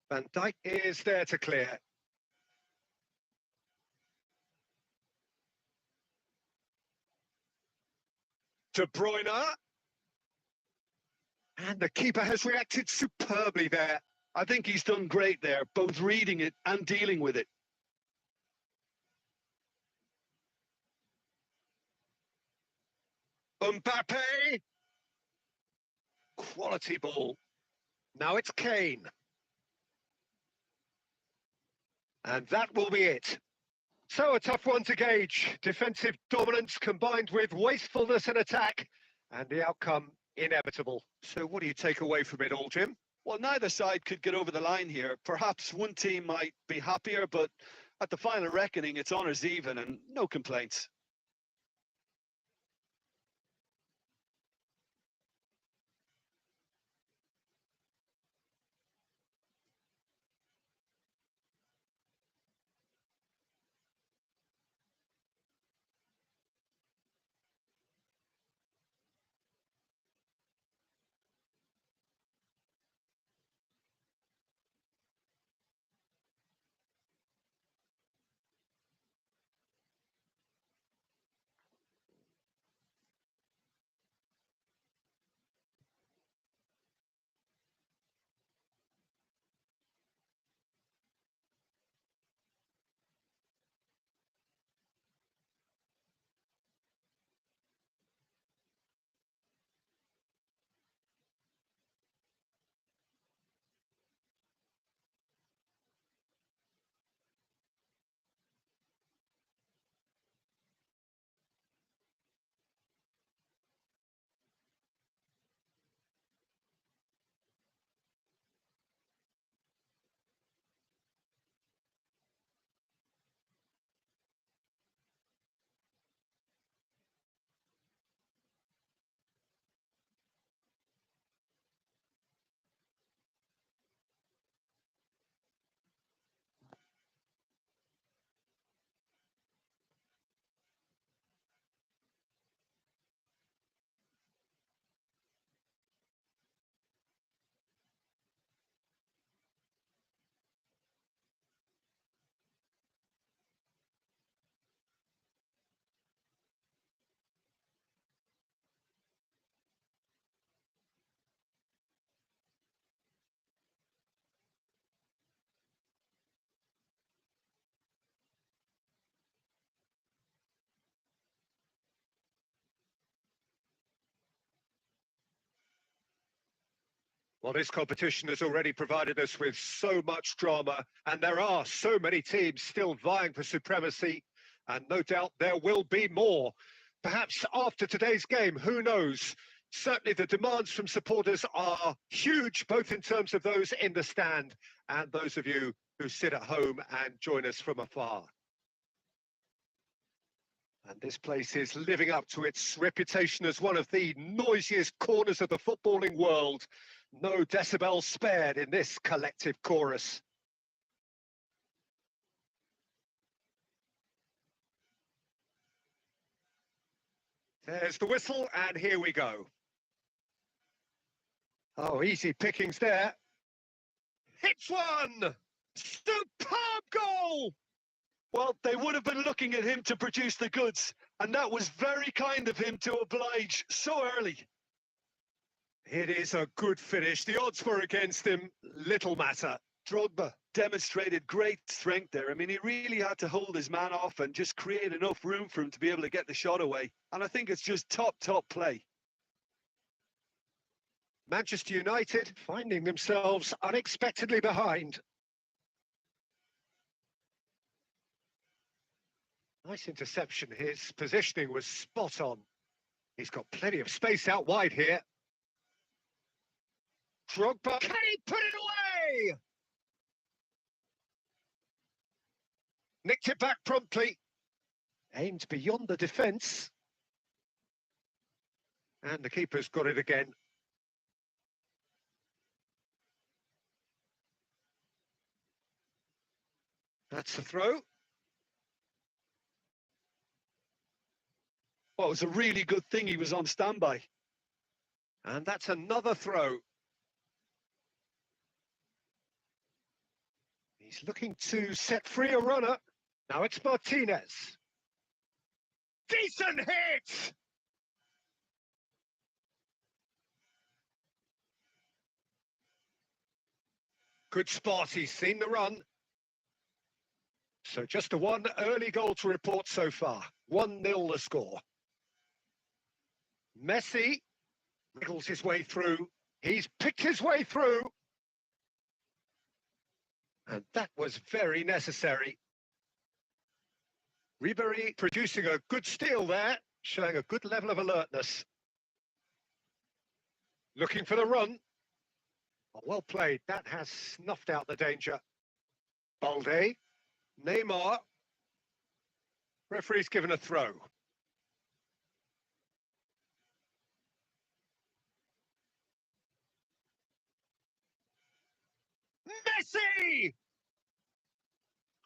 Van Dijk is there to clear. De Bruyne. And the keeper has reacted superbly there. I think he's done great there, both reading it and dealing with it. Mbappe. Quality ball. Now it's Kane. And that will be it. So a tough one to gauge. Defensive dominance combined with wastefulness in attack. And the outcome inevitable. So what do you take away from it all, Jim? Well, neither side could get over the line here. Perhaps one team might be happier, but at the final reckoning, it's honours even and no complaints. Well, this competition has already provided us with so much drama, and there are so many teams still vying for supremacy, and no doubt there will be more. Perhaps after today's game, who knows? Certainly the demands from supporters are huge, both in terms of those in the stand and those of you who sit at home and join us from afar. And this place is living up to its reputation as one of the noisiest corners of the footballing world. No decibel spared in this collective chorus. There's the whistle, and here we go. Oh, easy pickings there. Hits one! Superb goal! Well, they would have been looking at him to produce the goods, and that was very kind of him to oblige so early. It is a good finish. The odds were against him. Little matter. Drogba demonstrated great strength there. I mean, he really had to hold his man off and just create enough room for him to be able to get the shot away. And I think it's just top play. Manchester United finding themselves unexpectedly behind. Nice interception. His positioning was spot on. He's got plenty of space out wide here. Drogba, can he put it away? Nicked it back promptly. Aimed beyond the defence. And the keeper's got it again. That's the throw. Well, it was a really good thing he was on standby. And that's another throw. He's looking to set free a runner. Now it's Martinez. Decent hit! Good spot, he's seen the run. So just a one early goal to report so far. 1-0 the score. Messi wriggles his way through. He's picked his way through. And that was very necessary. Ribery producing a good steal there, showing a good level of alertness. Looking for the run. Oh, well played. That has snuffed out the danger. Balde. Neymar. Referee's given a throw. Messi!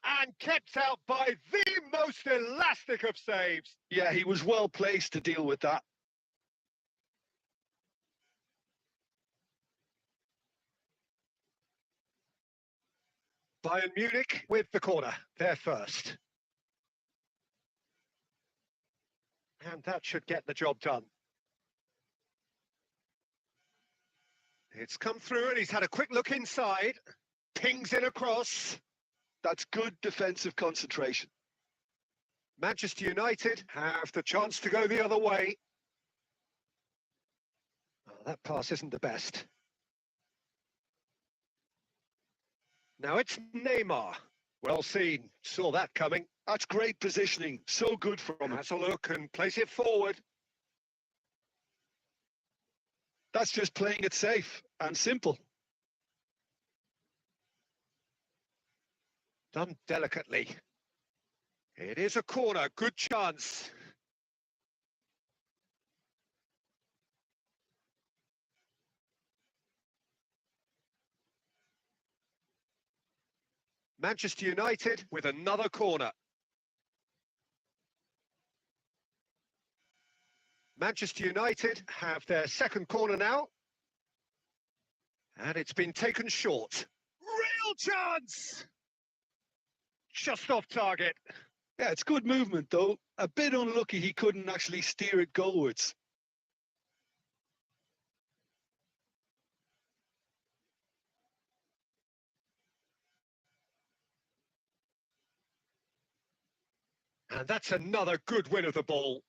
And kept out by the most elastic of saves. Yeah, he was well placed to deal with that. Bayern Munich with the corner, they're first. And that should get the job done. It's come through and he's had a quick look inside. Pings in across. That's good defensive concentration. Manchester United have the chance to go the other way. Oh, that pass isn't the best. Now it's Neymar. Well seen. Saw that coming. That's great positioning. So good from him. Has a look and place it forward. That's just playing it safe and simple. Done delicately. It is a corner. Good chance. Manchester United with another corner. Manchester United have their second corner now. And it's been taken short. Real chance! Just off target. Yeah, it's good movement, though. A bit unlucky he couldn't actually steer it goalwards. And that's another good win of the ball.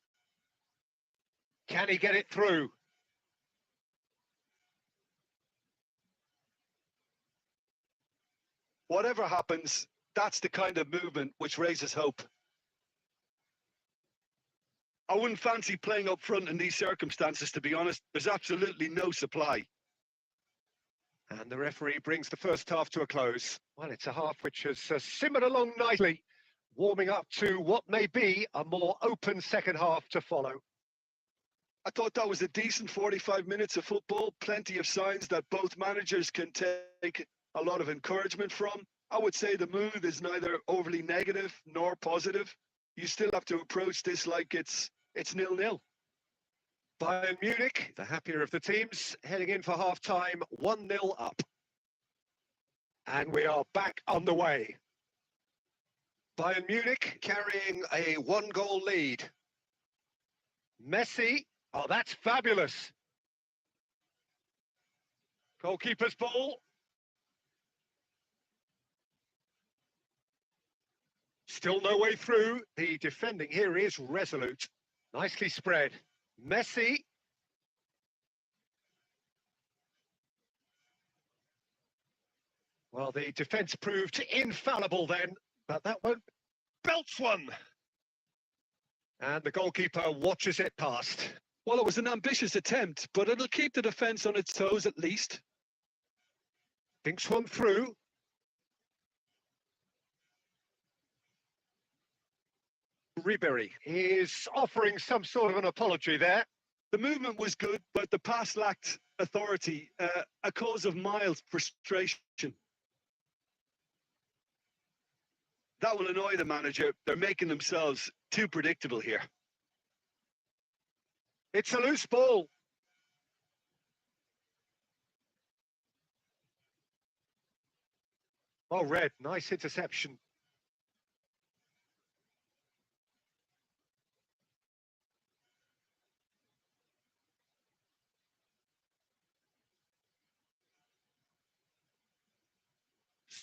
Can he get it through? Whatever happens, that's the kind of movement which raises hope. I wouldn't fancy playing up front in these circumstances, to be honest. There's absolutely no supply. And the referee brings the first half to a close. Well, it's a half which has simmered along nicely, warming up to what may be a more open second half to follow. I thought that was a decent 45 minutes of football. Plenty of signs that both managers can take a lot of encouragement from. I would say the mood is neither overly negative nor positive. You still have to approach this like it's 0-0. Bayern Munich, the happier of the teams, heading in for half-time, 1-0 up. And we are back on the way. Bayern Munich carrying a one-goal lead. Messi, oh, that's fabulous. Goalkeeper's ball. Still no way through. The defending here is resolute. Nicely spread. Messi. Well, the defence proved infallible then, but that one belts one. And the goalkeeper watches it past. Well, it was an ambitious attempt, but it'll keep the defence on its toes at least. Thinks one through. Ribery is offering some sort of an apology there. The movement was good, but the pass lacked authority, a cause of mild frustration. That will annoy the manager. They're making themselves too predictable here. It's a loose ball. Oh, Red, nice interception.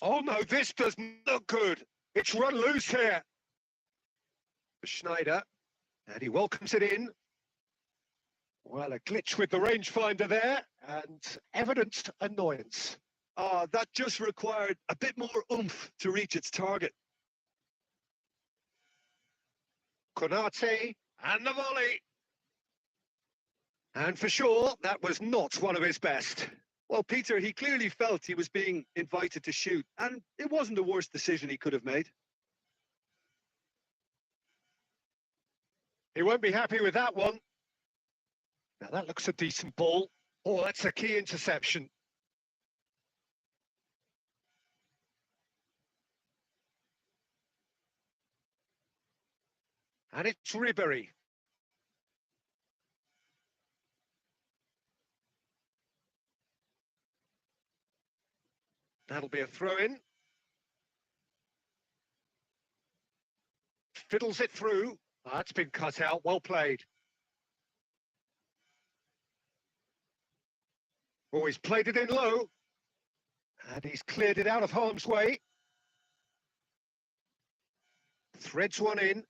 Oh no, this does not look good. It's run loose here. Schneider, and he welcomes it in. Well, a glitch with the rangefinder there, and evident annoyance. That just required a bit more oomph to reach its target. Konate, and the volley. And for sure, that was not one of his best. Well, Peter, he clearly felt he was being invited to shoot, and it wasn't the worst decision he could have made. He won't be happy with that one. Now, that looks a decent ball. Oh, that's a key interception. And it's Ribery. That'll be a throw-in. Fiddles it through. That's been cut out. Well played. Oh, he's played it in low. And he's cleared it out of harm's way. Threads one in.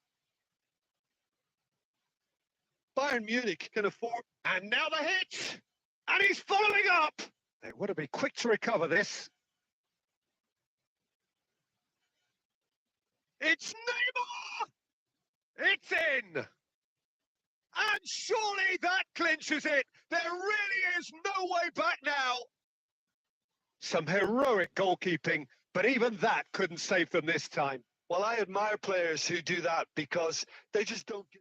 Bayern Munich can afford... And now the hit! And he's following up! They want to be quick to recover this. It's Neymar! It's in! And surely that clinches it! There really is no way back now! Some heroic goalkeeping, but even that couldn't save them this time. Well, I admire players who do that because they just don't get...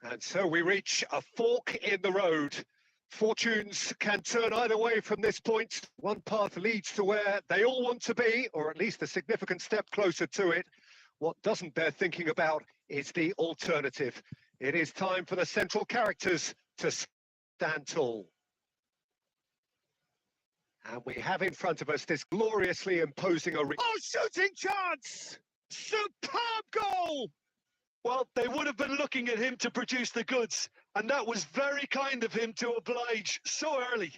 And so we reach a fork in the road. Fortunes can turn either way from this point. One path leads to where they all want to be, or at least a significant step closer to it. What doesn't bear thinking about is the alternative. It is time for the central characters to stand tall. And we have in front of us this gloriously imposing arena. Oh, shooting chance! Superb goal! Well, they would have been looking at him to produce the goods, and that was very kind of him to oblige so early.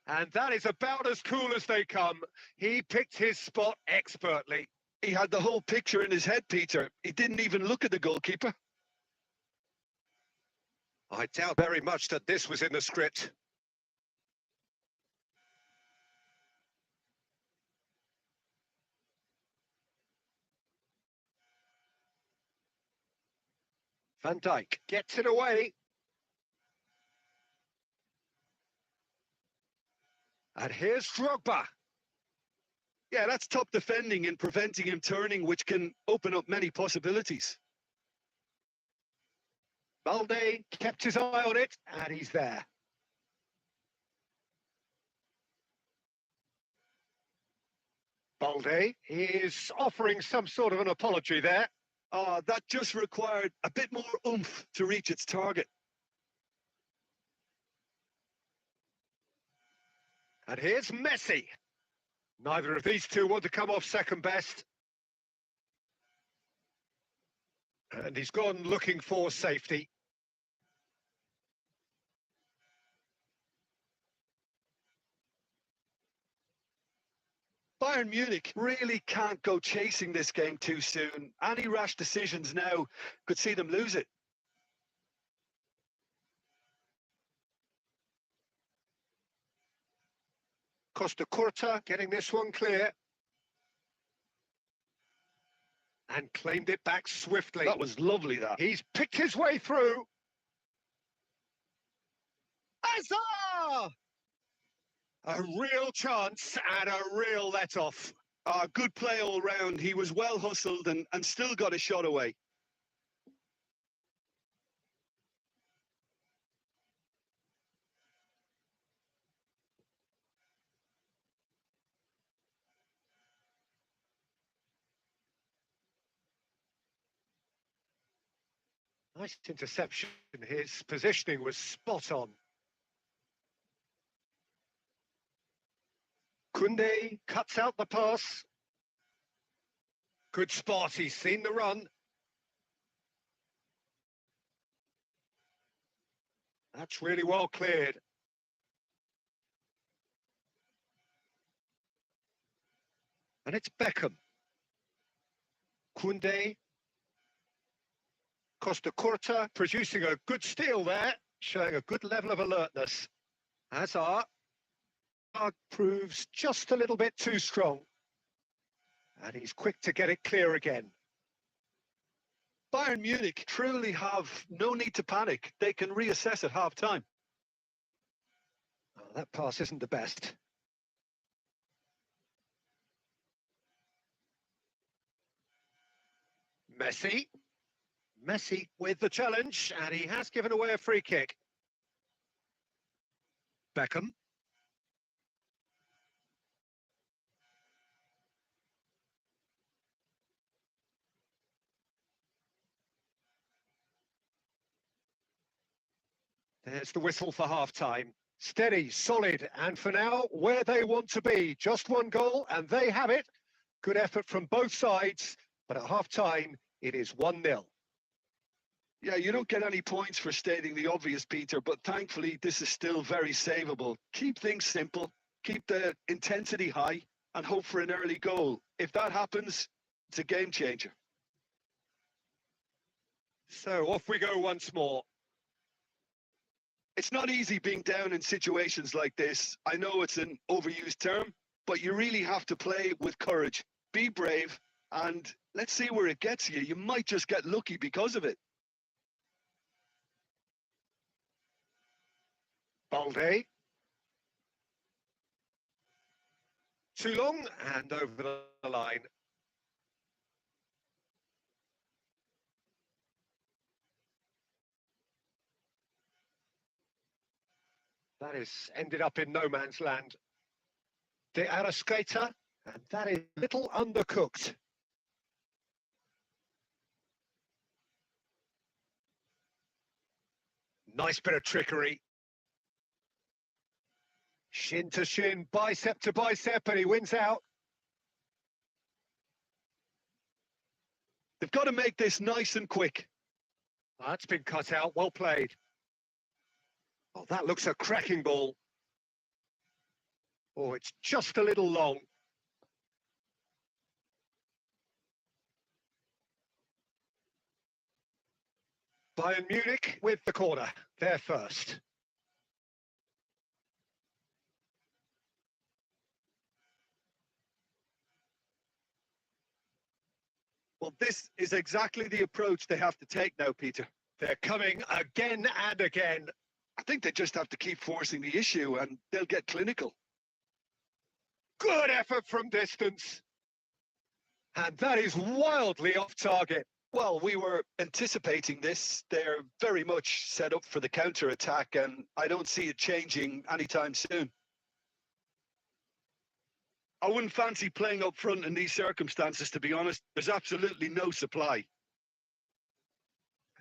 And that is about as cool as they come. He picked his spot expertly. He had the whole picture in his head, Peter. He didn't even look at the goalkeeper. I doubt very much that this was in the script. Van Dijk gets it away. And here's Drogba. Yeah, that's top defending and preventing him turning, which can open up many possibilities. Balde kept his eye on it, and he's there. Balde is offering some sort of an apology there. That just required a bit more oomph to reach its target. And here's Messi. Neither of these two want to come off second best. And he's gone looking for safety. Bayern Munich really can't go chasing this game too soon. Any rash decisions now could see them lose it. Costa Curta getting this one clear. And claimed it back swiftly. That was lovely, that. He's picked his way through. Azar! A real chance and a real let-off. Good play all round. He was well hustled and still got a shot away. Nice interception. His positioning was spot on. Koundé cuts out the pass. Good spot. He's seen the run. That's really well cleared. And it's Beckham. Koundé. Costa Curta producing a good steal there, showing a good level of alertness. Hazard proves just a little bit too strong. And he's quick to get it clear again. Bayern Munich truly have no need to panic. They can reassess at half-time. Oh, that pass isn't the best. Messi. Messi with the challenge, and he has given away a free kick. Beckham. There's the whistle for half-time. Steady, solid, and for now, where they want to be. Just one goal, and they have it. Good effort from both sides, but at half-time, it is 1-0. Yeah, you don't get any points for stating the obvious, Peter, but thankfully this is still very savable. Keep things simple, keep the intensity high, and hope for an early goal. If that happens, it's a game changer. So off we go once more. It's not easy being down in situations like this. I know it's an overused term, but you really have to play with courage. Be brave, and let's see where it gets you. You might just get lucky because of it. Balde. Too long and over the line. That is ended up in no man's land. De Arrascaeta, and that is a little undercooked. Nice bit of trickery. Shin to shin, bicep to bicep, and he wins out. They've got to make this nice and quick. That's been cut out, well played. Oh, that looks a cracking ball. Oh, it's just a little long. Bayern Munich with the corner. They're first. Well, this is exactly the approach they have to take now, Peter. They're coming again and again. I think they just have to keep forcing the issue and they'll get clinical. Good effort from distance. And that is wildly off target. Well, we were anticipating this. They're very much set up for the counter-attack, and I don't see it changing anytime soon. I wouldn't fancy playing up front in these circumstances, to be honest. There's absolutely no supply.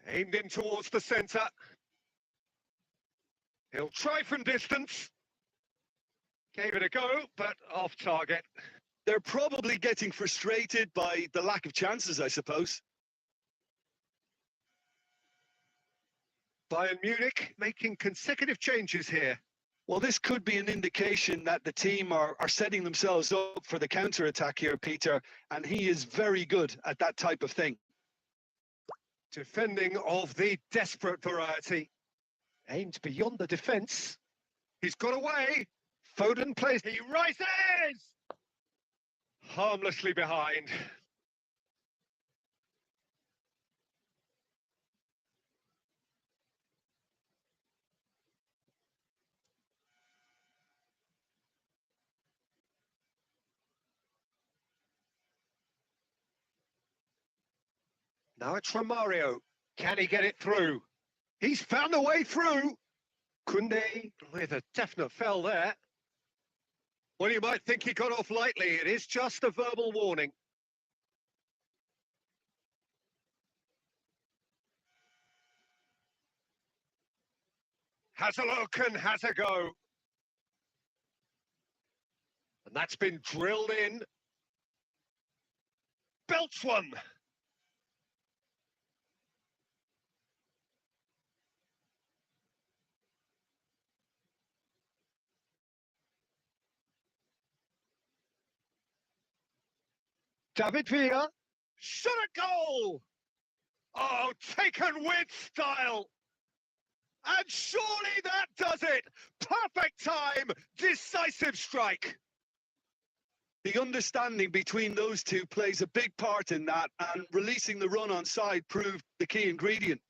Aimed in towards the centre. He'll try from distance. Gave it a go, but off target. They're probably getting frustrated by the lack of chances, I suppose. Bayern Munich making consecutive changes here. Well, this could be an indication that the team are setting themselves up for the counter-attack here, Peter, and he is very good at that type of thing. Defending of the desperate variety. Aimed beyond the defence. He's got away. Foden plays. He rises! Harmlessly behind. Now it's Romario. Can he get it through? He's found a way through. Kunde with a definite foul there. Well, you might think he got off lightly. It is just a verbal warning. Has a look and has a go. And that's been drilled in. Belts one. David Villa. Shot a goal. Oh, taken with style. And surely that does it. Perfect time. Decisive strike. The understanding between those two plays a big part in that, and releasing the run on side proved the key ingredient.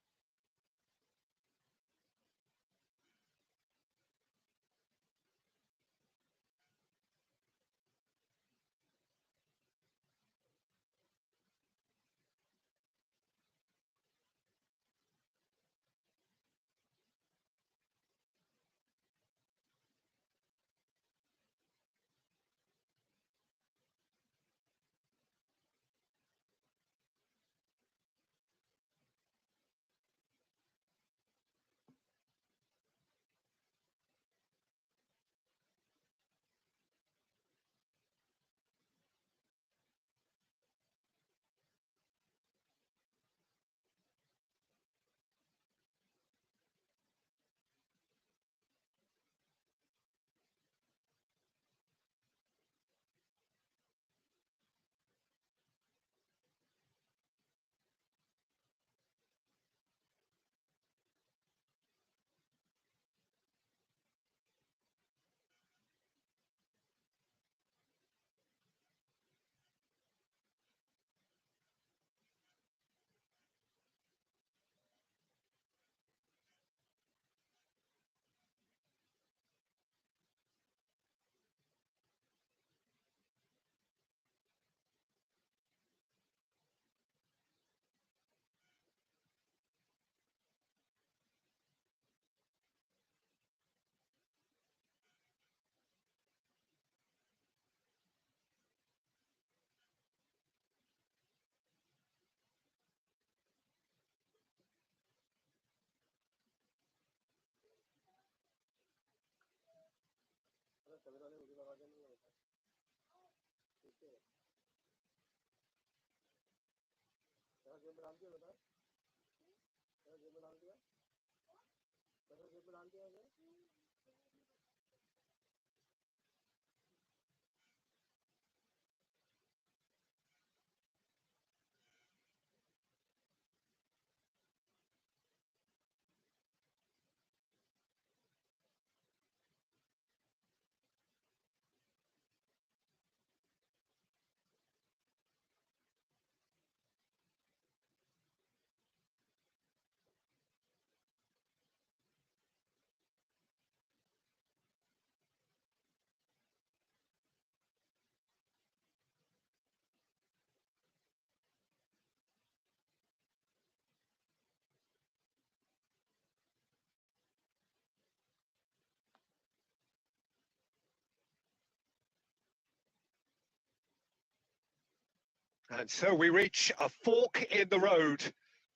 And so we reach a fork in the road.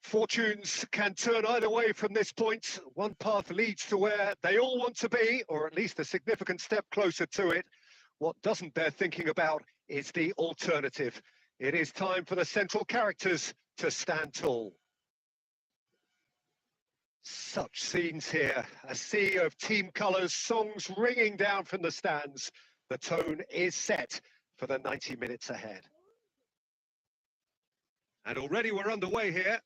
Fortunes can turn either way from this point. One path leads to where they all want to be, or at least a significant step closer to it. What doesn't bear thinking about is the alternative. It is time for the central characters to stand tall. Such scenes here, a sea of team colours, songs ringing down from the stands. The tone is set for the 90 minutes ahead. And already we're underway here.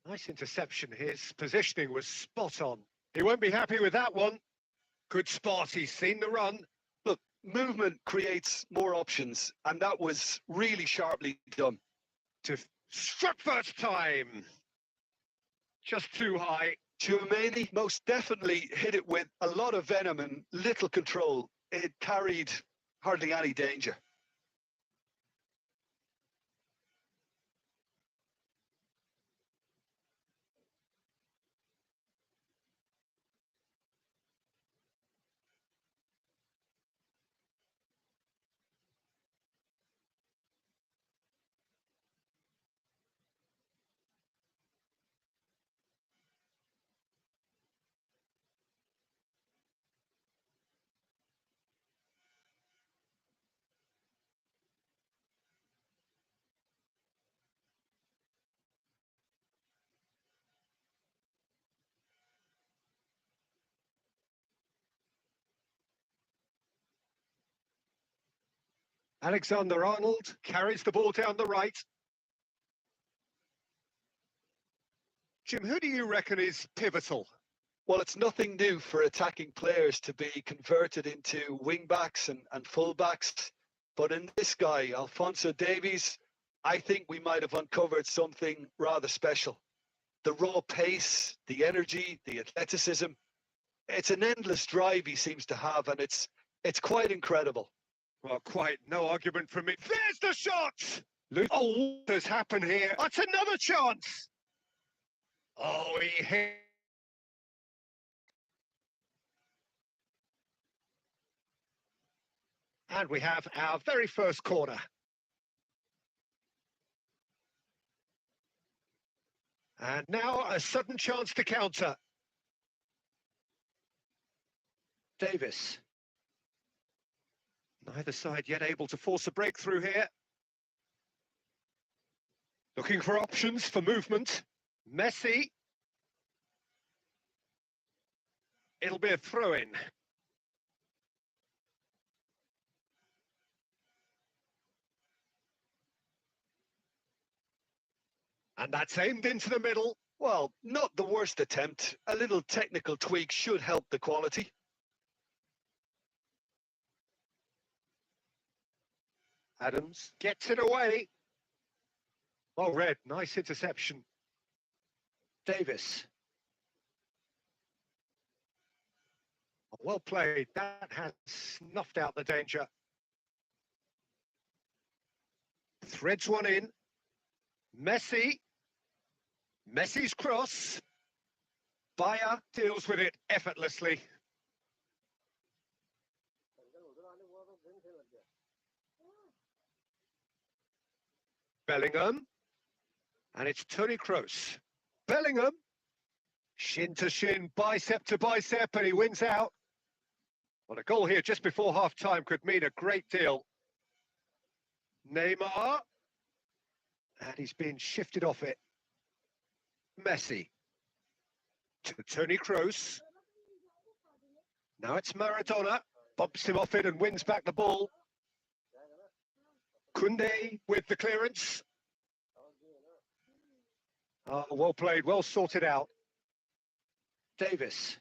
Nice interception. His positioning was spot on. He won't be happy with that one. Good spot. He's seen the run. Look, movement creates more options, and that was really sharply done. To struck first time. Just too high. Tchouaméni most definitely hit it with a lot of venom and little control. It carried hardly any danger. Alexander-Arnold carries the ball down the right. Jim, who do you reckon is pivotal? Well, it's nothing new for attacking players to be converted into wing-backs and full-backs. But in this guy, Alphonso Davies, I think we might have uncovered something rather special. The raw pace, the energy, the athleticism. It's an endless drive he seems to have, and it's quite incredible. Well, quite no argument from me. There's the shot! Oh, what has happened here? That's another chance! Oh, he hit. And we have our very first corner. And now a sudden chance to counter. Davis. Neither side yet able to force a breakthrough here. Looking for options for movement. Messi. It'll be a throw-in. And that's aimed into the middle. Well, not the worst attempt. A little technical tweak should help the quality. Adams gets it away. Well read, nice interception. Davis. Well played, that has snuffed out the danger. Threads one in. Messi. Messi's cross. Bayer deals with it effortlessly. Bellingham. And it's Toni Kroos. Bellingham. Shin to shin, bicep to bicep, and he wins out. Well, a goal here just before half-time could mean a great deal. Neymar. And he's been shifted off it. Messi. To Toni Kroos. Now it's Maradona. Bumps him off it and wins back the ball. Koundé with the clearance. Oh, well played, well sorted out. Davis.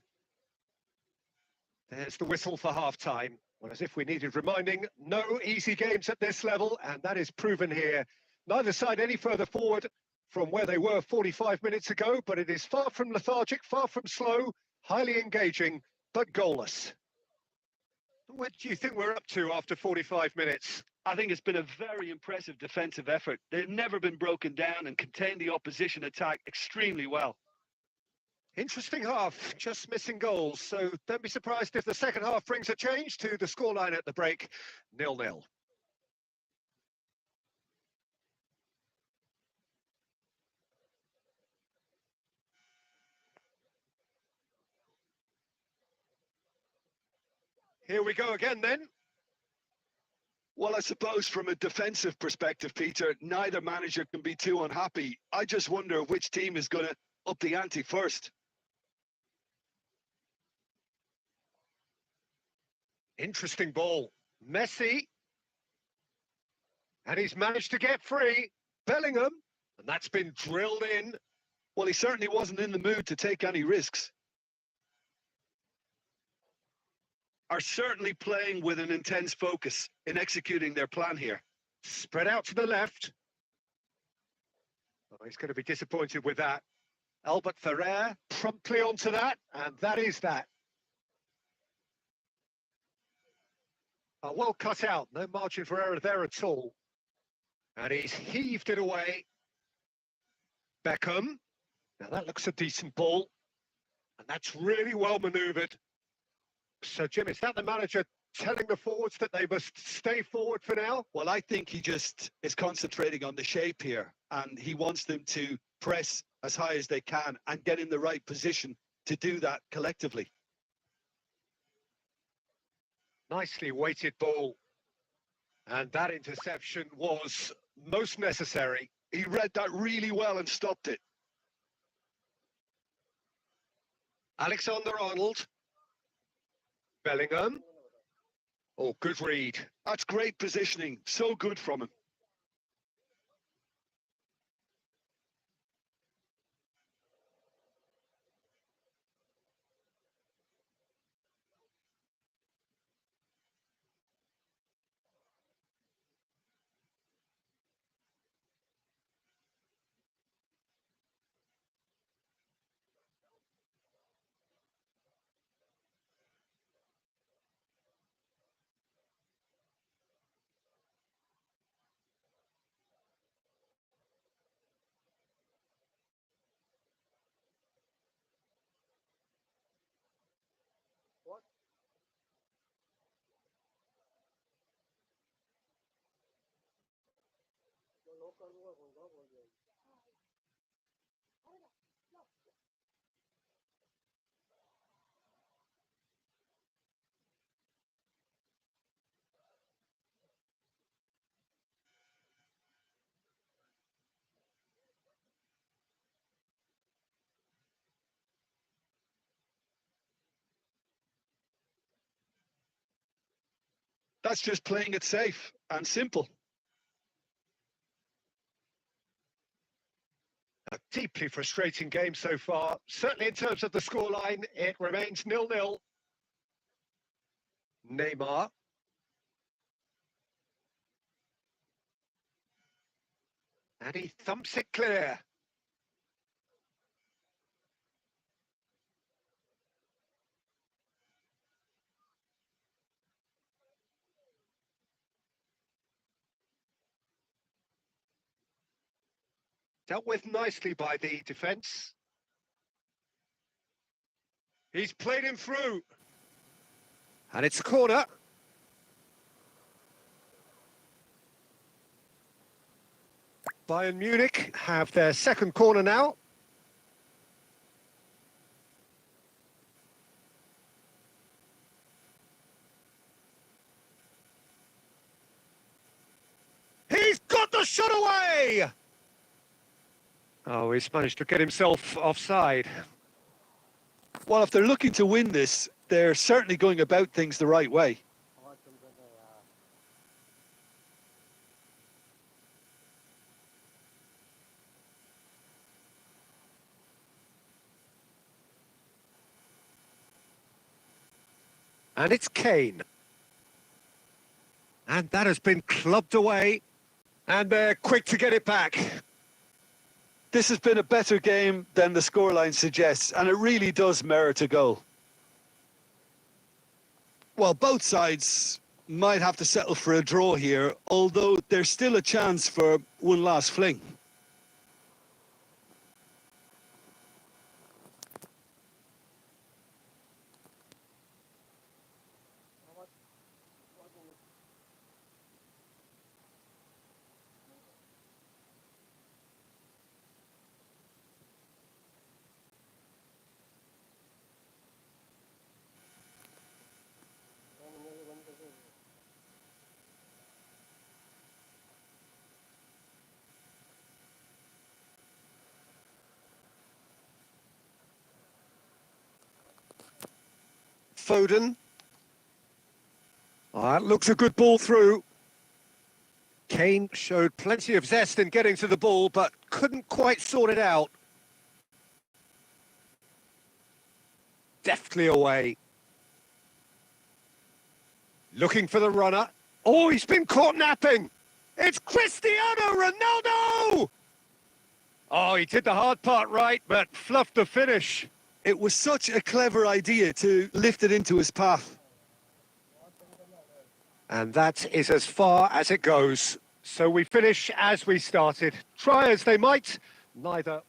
There's the whistle for half-time. Well, as if we needed reminding, no easy games at this level, and that is proven here. Neither side any further forward from where they were 45 minutes ago, but it is far from lethargic, far from slow, highly engaging, but goalless. What do you think we're up to after 45 minutes? I think it's been a very impressive defensive effort. They've never been broken down and contained the opposition attack extremely well. Interesting half, just missing goals. So don't be surprised if the second half brings a change to the scoreline at the break, 0-0. Here we go again then. Well, I suppose from a defensive perspective, Peter, neither manager can be too unhappy. I just wonder which team is going to up the ante first. Interesting ball. Messi. And he's managed to get free. Bellingham. And that's been drilled in. Well, he certainly wasn't in the mood to take any risks. Are certainly playing with an intense focus in executing their plan here. Spread out to the left. Oh, he's going to be disappointed with that. Albert Ferrer promptly onto that, and that is that. Oh, well cut out, no margin for error there at all. And he's heaved it away. Beckham. Now that looks a decent ball. And that's really well manoeuvred. So, Jim, is that the manager telling the forwards that they must stay forward for now? Well, I think he just is concentrating on the shape here, and he wants them to press as high as they can and get in the right position to do that collectively. Nicely weighted ball. And that interception was most necessary. He read that really well and stopped it. Alexander-Arnold. Bellingham. Oh, good read. That's great positioning. So good from him. That's just playing it safe and simple. A deeply frustrating game so far. Certainly in terms of the scoreline, it remains 0-0. Neymar. And he thumps it clear. Dealt with nicely by the defence. He's played him through. And it's a corner. Bayern Munich have their second corner now. shot away! Oh, he's managed to get himself offside. Well, if they're looking to win this, they're certainly going about things the right way. And it's Kane. And that has been clubbed away. And they're quick to get it back. This has been a better game than the scoreline suggests, and it really does merit a goal. Well, both sides might have to settle for a draw here, although there's still a chance for one last fling. Foden. Oh, that looks a good ball through. Kane showed plenty of zest in getting to the ball, but couldn't quite sort it out. Deftly away. Looking for the runner. Oh, he's been caught napping. It's Cristiano Ronaldo! Oh, he did the hard part right, but fluffed the finish. It was such a clever idea to lift it into his path. And that is as far as it goes. So we finish as we started. Try as they might, neither...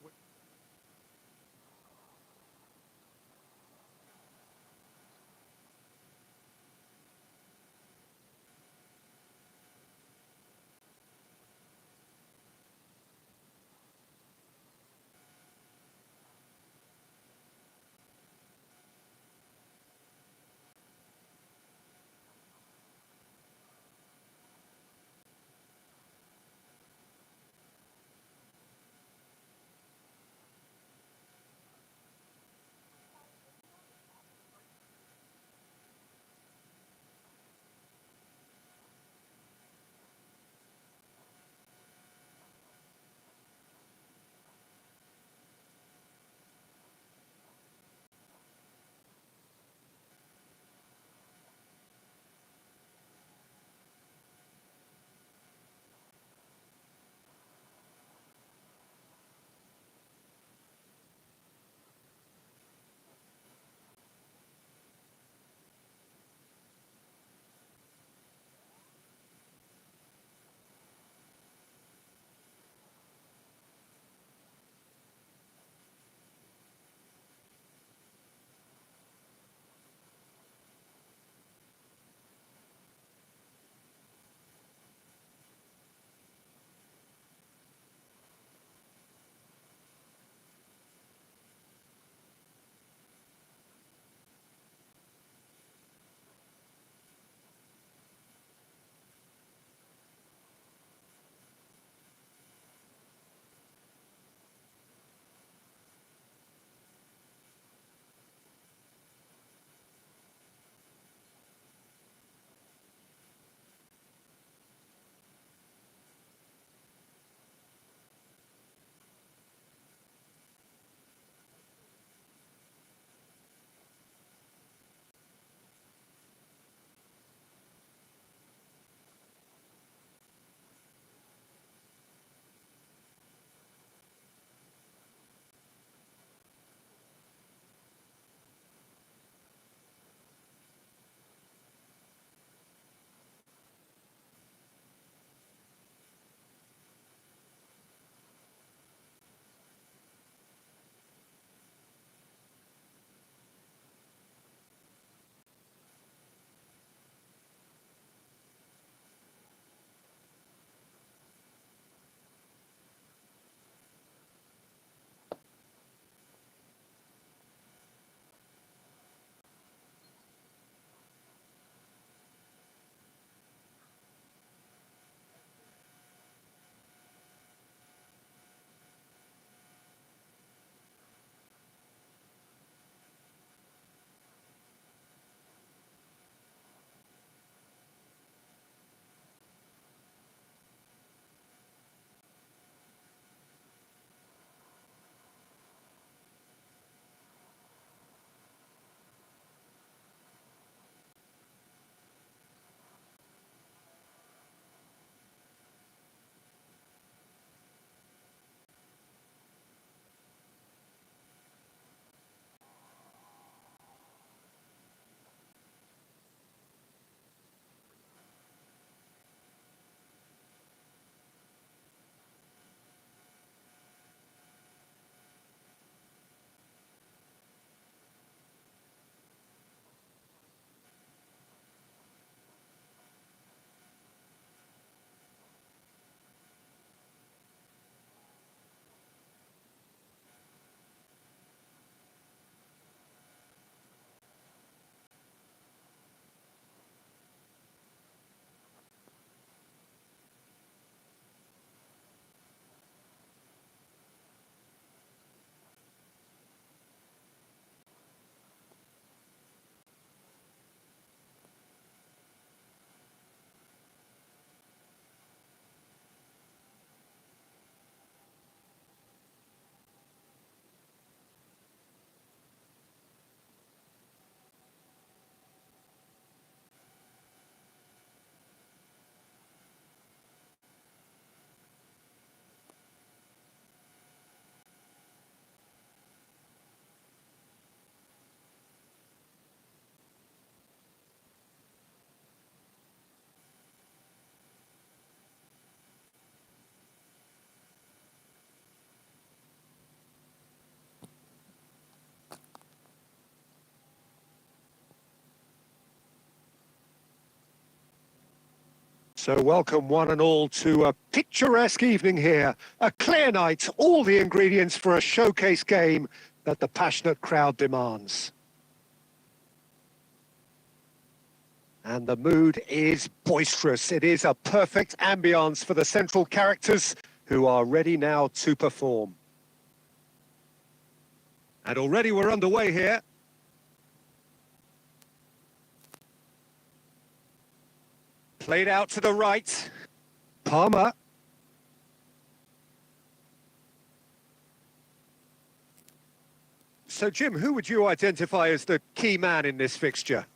So welcome one and all to a picturesque evening here. A clear night, all the ingredients for a showcase game that the passionate crowd demands. And the mood is boisterous. It is a perfect ambience for the central characters who are ready now to perform. And already we're underway here. Played out to the right. Palmer. So, Jim, who would you identify as the key man in this fixture?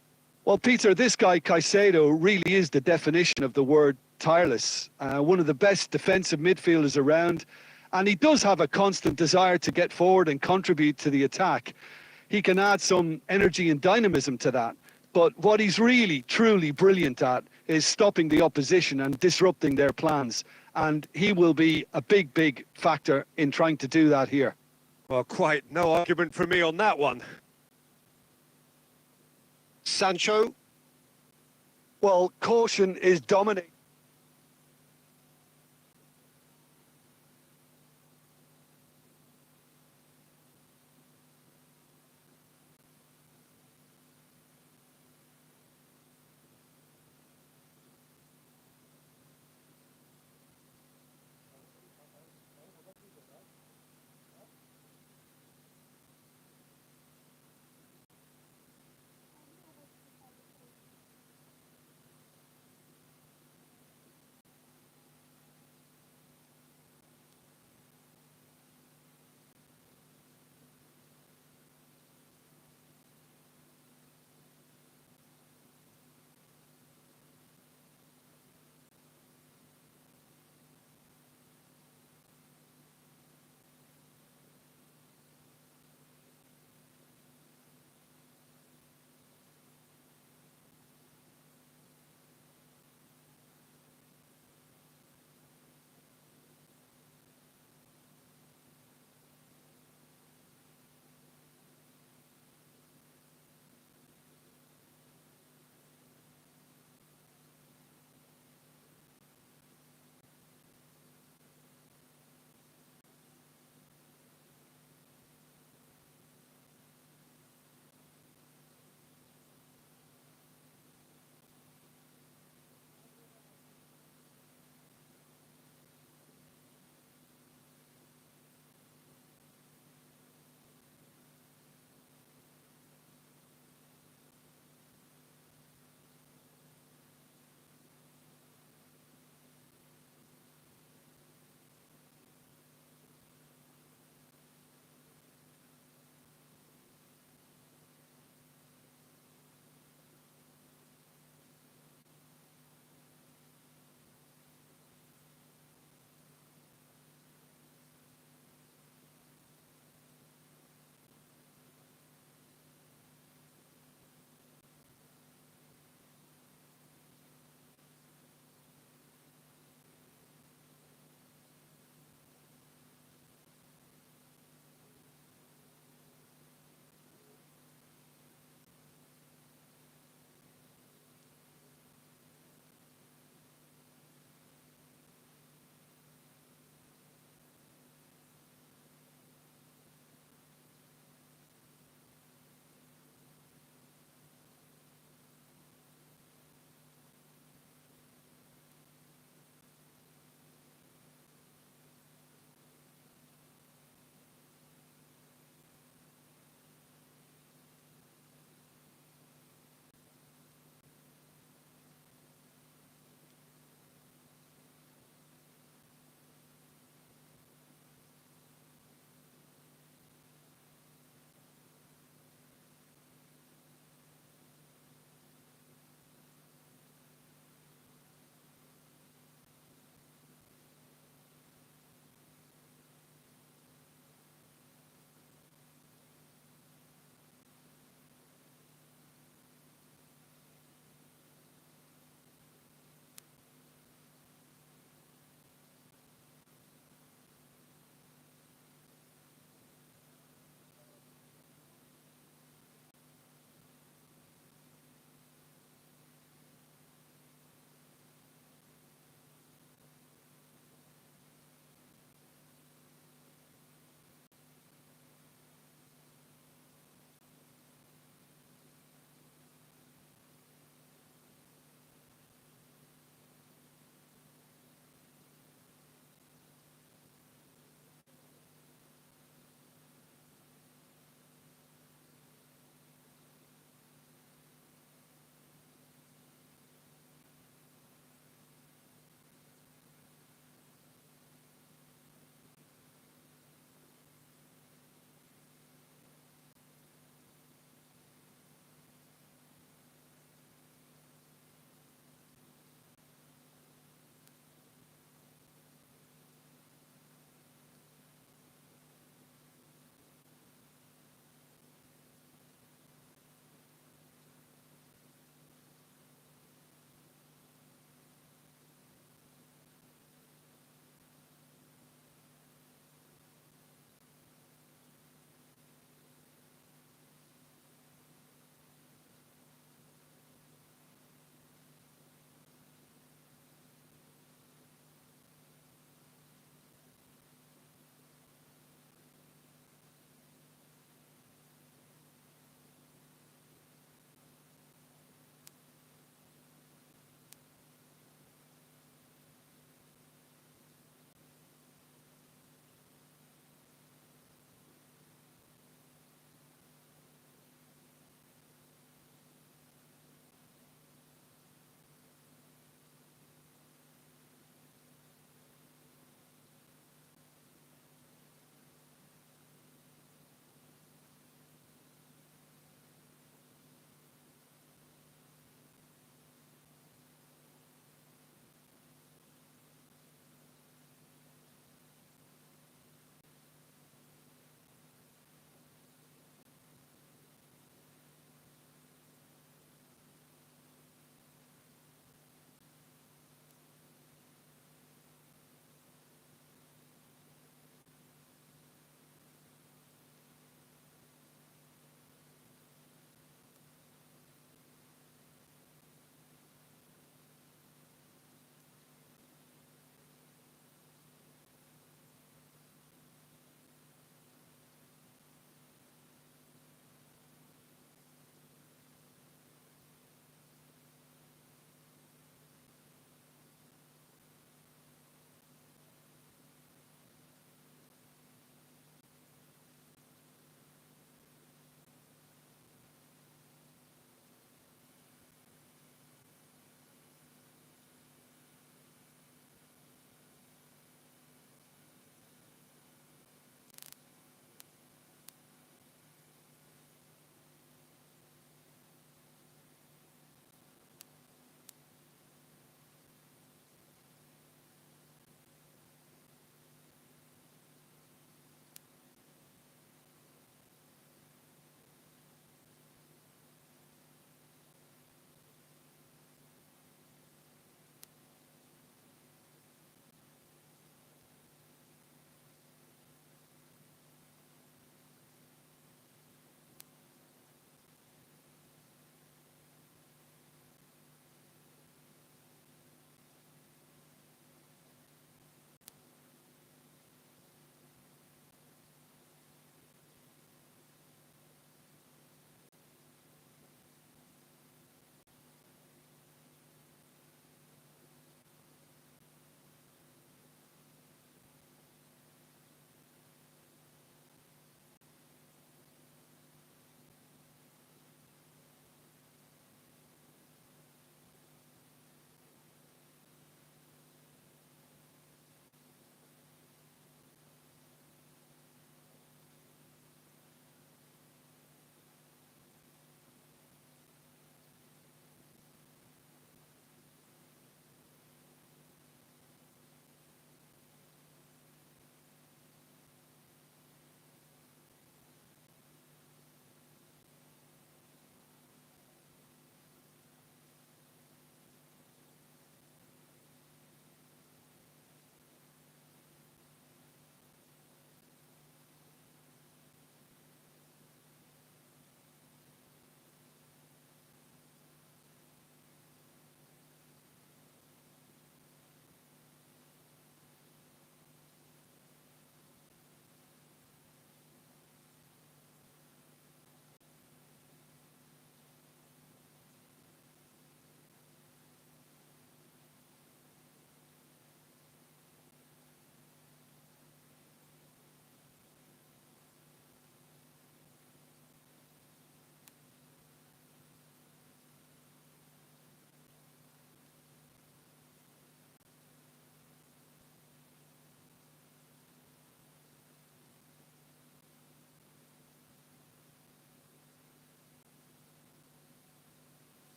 Well, Peter, this guy, Caicedo, really is the definition of the word tireless. One of the best defensive midfielders around. And he does have a constant desire to get forward and contribute to the attack. He can add some energy and dynamism to that. But what he's really, truly brilliant at is stopping the opposition and disrupting their plans. And he will be a big, big factor in trying to do that here. Well, quite no argument from me on that one. Sancho. Well, caution is dominating.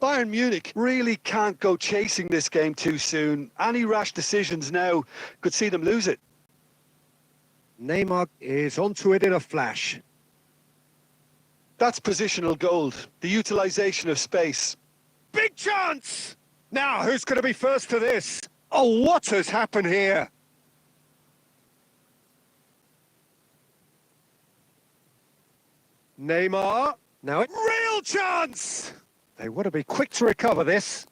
Bayern Munich really can't go chasing this game too soon. Any rash decisions now could see them lose it. Neymar is onto it in a flash. That's positional gold, the utilisation of space. Big chance! Now, who's going to be first to this? Oh, what has happened here? Neymar. Now, real chance! They want to be quick to recover this.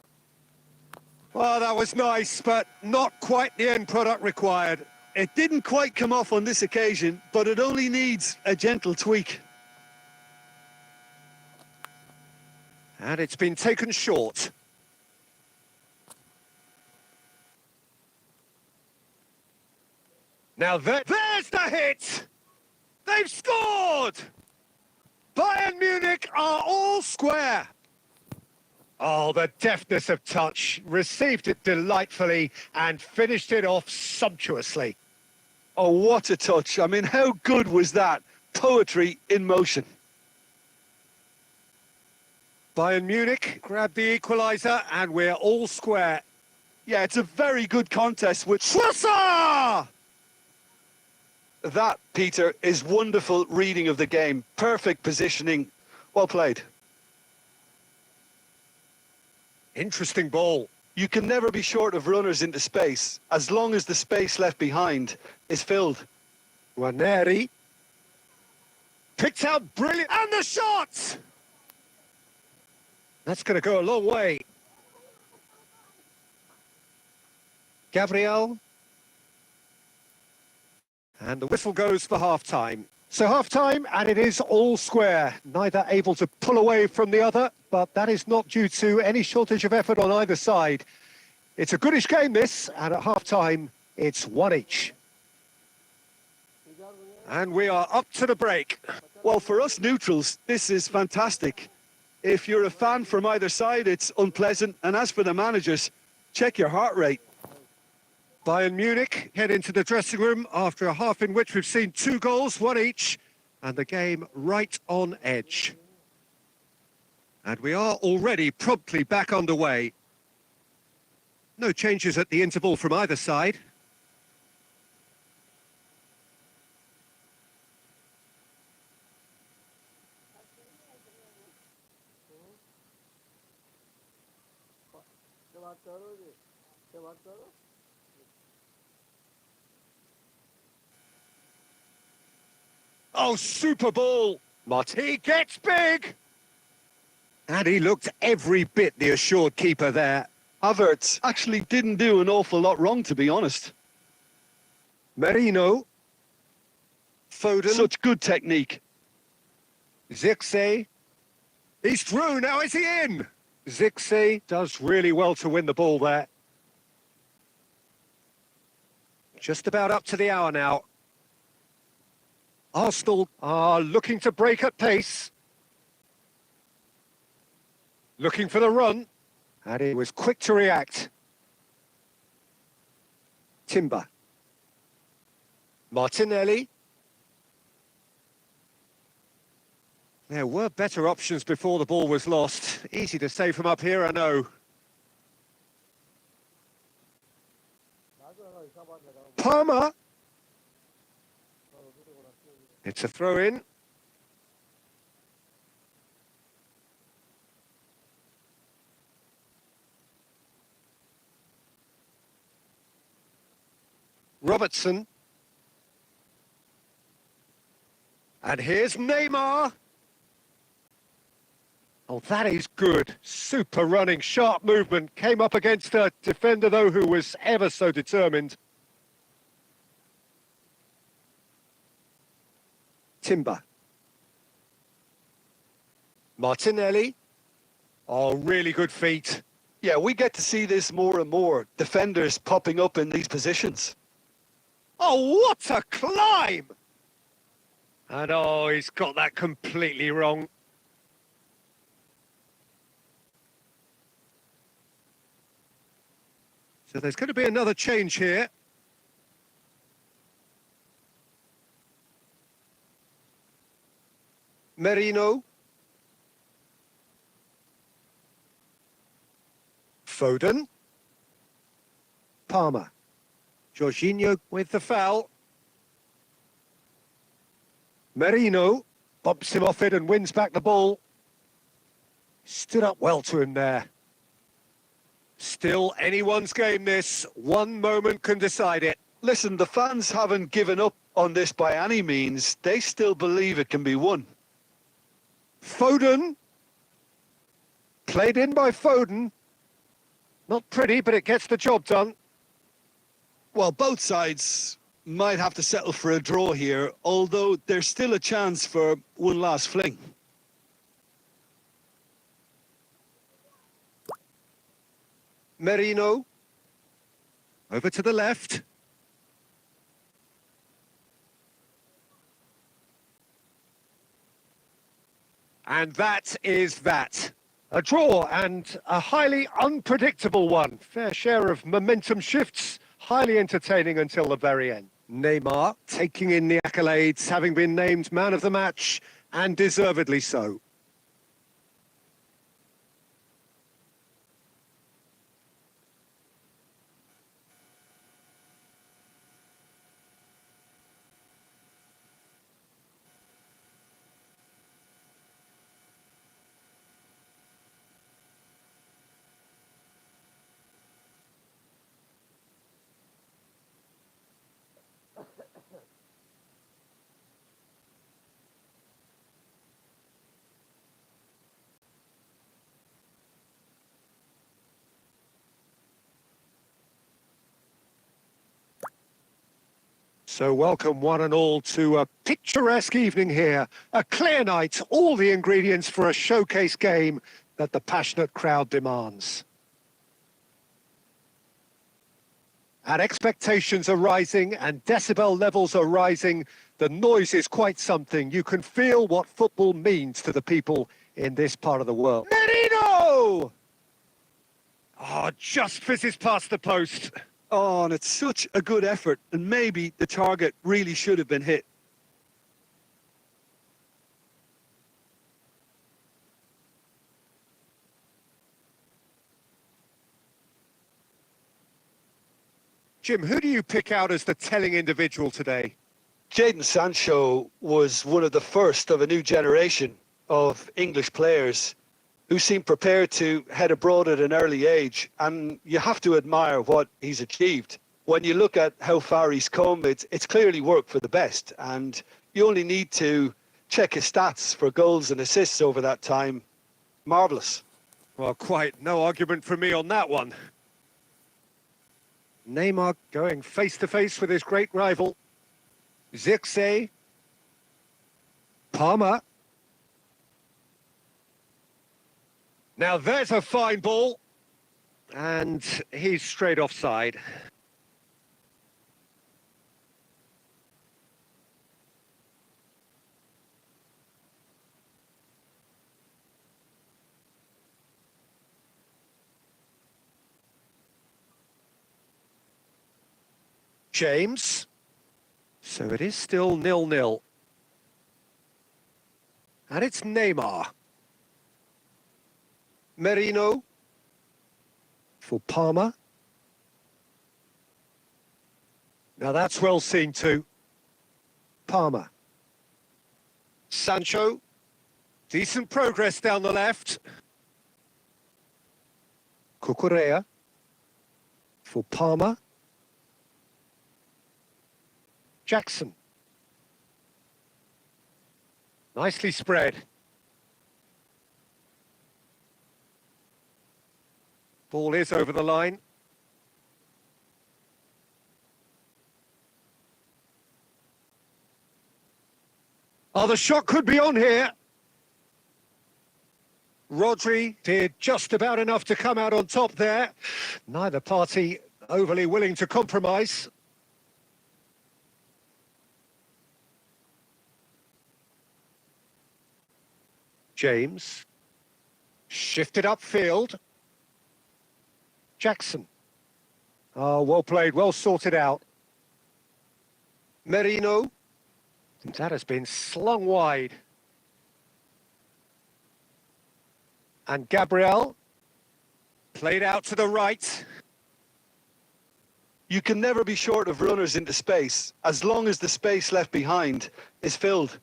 Well, that was nice, but not quite the end product required. It didn't quite come off on this occasion, but it only needs a gentle tweak. And it's been taken short. Now there's the hit! They've scored! Bayern Munich are all square. Oh, the deftness of touch. Received it delightfully and finished it off sumptuously. Oh, what a touch. I mean, how good was that? Poetry in motion. Bayern Munich grabbed the equaliser and we're all square. Yeah, it's a very good contest with Schwarzer! That, Peter, is wonderful reading of the game. Perfect positioning. Well played. Interesting ball. You can never be short of runners into space, as long as the space left behind is filled. Guarneri picked out brilliant, and the shot! That's going to go a long way. Gabriel. And the whistle goes for half-time. So half-time, and it is all square. Neither able to pull away from the other, but that is not due to any shortage of effort on either side. It's a goodish game, this, and at half-time, it's one each. And we are up to the break. Well, for us neutrals, this is fantastic. If you're a fan from either side, it's unpleasant. And as for the managers, check your heart rate. Bayern Munich head into the dressing room after a half in which we've seen 2 goals, one each, and the game right on edge. And we are already promptly back underway. No changes at the interval from either side. Oh, super ball! He gets big! And he looked every bit the assured keeper there. Havertz actually didn't do an awful lot wrong, to be honest. Merino. Foden. Such good technique. Zirkzee. He's through, now is he in? Zirkzee does really well to win the ball there. Just about up to the hour now. Arsenal are looking to break at pace. Looking for the run. And he was quick to react. Timber. Martinelli. There were better options before the ball was lost. Easy to say from up here, I know. Palmer. It's a throw-in. Robertson. And here's Neymar. Oh, that is good. Super running, sharp movement. Came up against a defender, though, who was ever so determined. Timber. Martinelli. Oh, really good feet. Yeah, we get to see this more and more. Defenders popping up in these positions. Oh, what a climb! And oh, he's got that completely wrong. So there's going to be another change here. Merino. Foden. Palmer. Jorginho with the foul. Merino bumps him off it and wins back the ball. Stood up well to him there. Still anyone's game this. One moment can decide it. Listen, the fans haven't given up on this by any means. They still believe it can be won. Foden. Played in by Foden. Not pretty, but it gets the job done. Well, both sides might have to settle for a draw here, although there's still a chance for one last fling. Merino. Over to the left. And that is that. A draw and a highly unpredictable one. Fair share of momentum shifts, highly entertaining until the very end. Neymar taking in the accolades, having been named man of the match, and deservedly so. So welcome one and all to a picturesque evening here. A clear night, all the ingredients for a showcase game that the passionate crowd demands. And expectations are rising and decibel levels are rising. The noise is quite something. You can feel what football means to the people in this part of the world. Merino! Oh, just fizzes past the post. Oh, and it's such a good effort, and maybe the target really should have been hit. Jim, who do you pick out as the telling individual today? Jadon Sancho was one of the first of a new generation of English players who seem prepared to head abroad at an early age, and you have to admire what he's achieved. When you look at how far he's come, it's clearly worked for the best, and you only need to check his stats for goals and assists over that time. Marvellous. Well, quite no argument from me on that one. Neymar going face-to-face with his great rival. Zirkzee. Palmer. Now there's a fine ball. And he's straight offside. James. So it is still 0-0. And it's Neymar. Merino. For Palmer. Now that's well seen too. Palmer. Sancho. Decent progress down the left. Cucurella. For Palmer. Jackson. Nicely spread. Ball is over the line. Oh, the shot could be on here. Rodri did just about enough to come out on top there. Neither party overly willing to compromise. James. Shifted upfield. Jackson. Oh, well played, well sorted out. Merino. That has been slung wide. And Gabriel. Played out to the right. You can never be short of runners into space, as long as the space left behind is filled.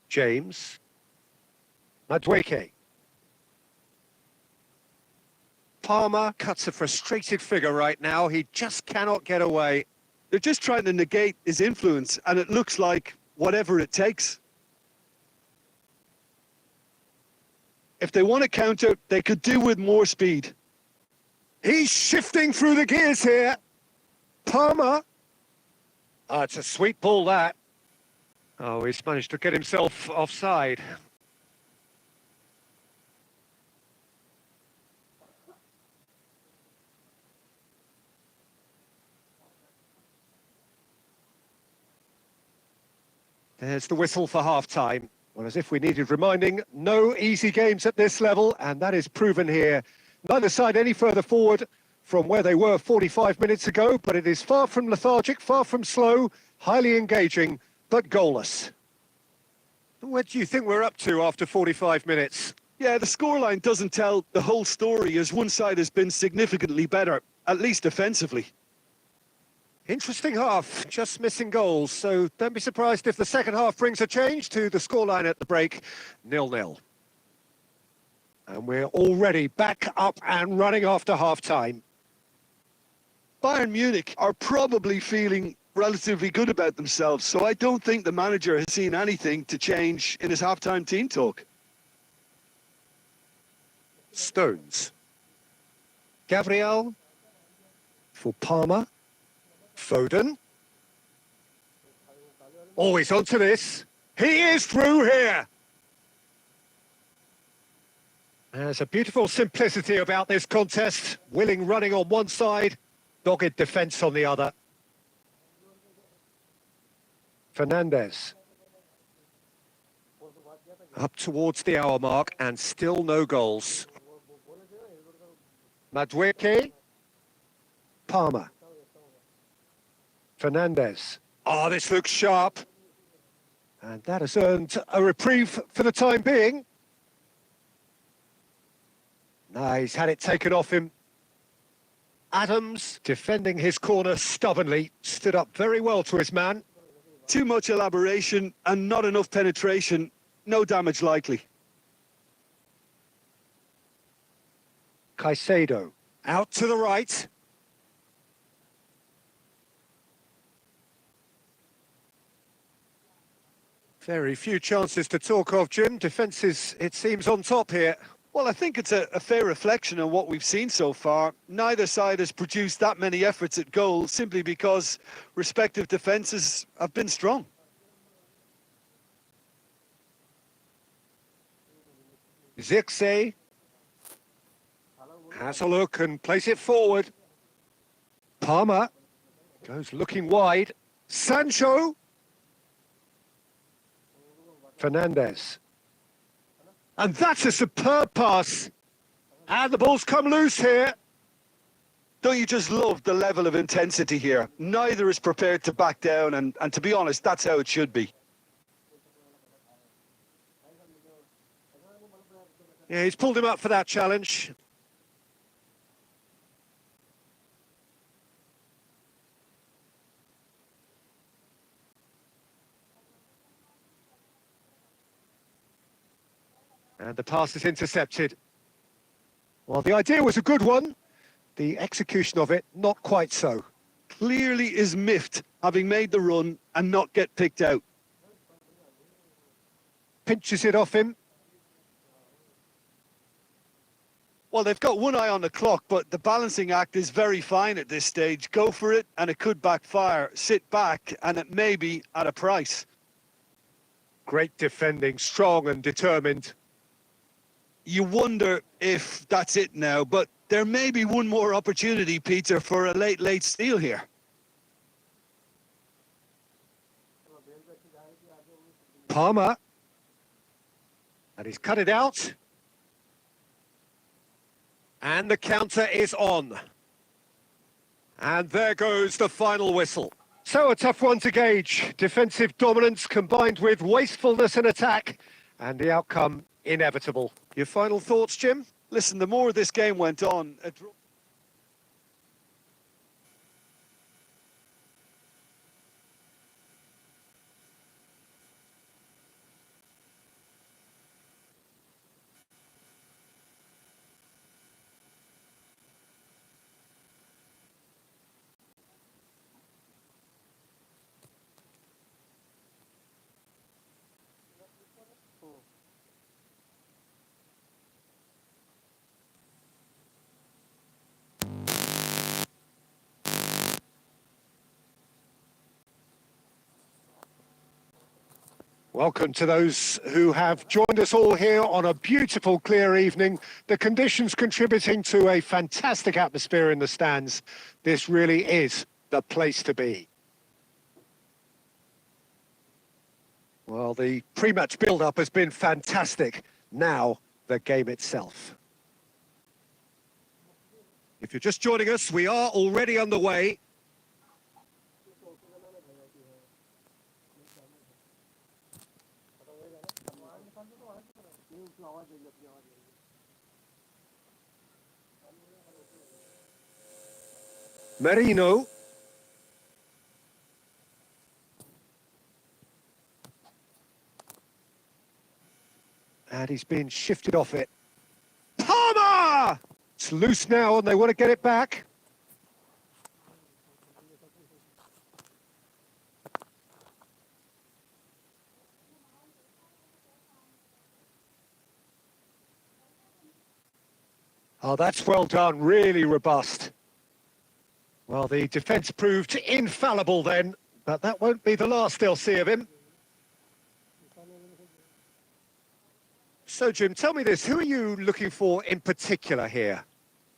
James. Madueke. Palmer cuts a frustrated figure right now. He just cannot get away. They're just trying to negate his influence, and it looks like whatever it takes. If they want to counter, they could do with more speed. He's shifting through the gears here. Palmer. Oh, it's a sweet ball, that. Oh, he's managed to get himself offside. There's the whistle for half-time. Well, as if we needed reminding, no easy games at this level, and that is proven here. Neither side any further forward from where they were 45 minutes ago, but it is far from lethargic, far from slow, highly engaging, but goalless. What do you think we're up to after 45 minutes? Yeah, the scoreline doesn't tell the whole story, as one side has been significantly better, at least defensively. Interesting half, just missing goals, so don't be surprised if the second half brings a change to the scoreline at the break, 0-0. And we're already back up and running after half-time. Bayern Munich are probably feeling relatively good about themselves, so I don't think the manager has seen anything to change in his half-time team talk. Stones. Gabriel. For Palmer. Foden. Always onto this. He is through here. There's a beautiful simplicity about this contest. Willing running on one side, dogged defence on the other. Fernandez. Up towards the hour mark and still no goals. Madueke. Palmer. Fernandez. Oh, this looks sharp. And that has earned a reprieve for the time being. No, he's had it taken off him. Adams, defending his corner stubbornly, stood up very well to his man. Too much elaboration and not enough penetration. No damage likely. Caicedo. Out to the right. Very few chances to talk of, Jim. Defence is, it seems, on top here. Well, I think it's a fair reflection on what we've seen so far. Neither side has produced that many efforts at goal simply because respective defences have been strong. Zirkzee has a look and plays it forward. Palmer goes looking wide. Sancho. Fernandez. And that's a superb pass. And the ball's come loose here. Don't you just love the level of intensity here? Neither is prepared to back down, and to be honest, that's how it should be. Yeah, he's pulled him up for that challenge. And the pass is intercepted. Well, the idea was a good one. The execution of it, not quite so. Clearly is miffed, having made the run and not get picked out. Pinches it off him. Well, they've got one eye on the clock, but the balancing act is very fine at this stage. Go for it, and it could backfire. Sit back, and it may be at a price. Great defending, strong and determined. You wonder if that's it now, but there may be one more opportunity, Peter, for a late steal here. Palmer. And he's cut it out. And the counter is on. And there goes the final whistle. So a tough one to gauge. Defensive dominance combined with wastefulness in attack, and the outcome inevitable. Your final thoughts, Jim? Listen, the more this game went on, Welcome to those who have joined us all here on a beautiful, clear evening. The conditions contributing to a fantastic atmosphere in the stands. This really is the place to be. Well, the pre-match build-up has been fantastic. Now, the game itself. If you're just joining us, we are already underway. Merino. And he's been shifted off it. Palmer! It's loose now and they want to get it back. Oh, that's well done, really robust. Well, the defence proved infallible then, but that won't be the last they'll see of him. So, Jim, tell me this, who are you looking for in particular here?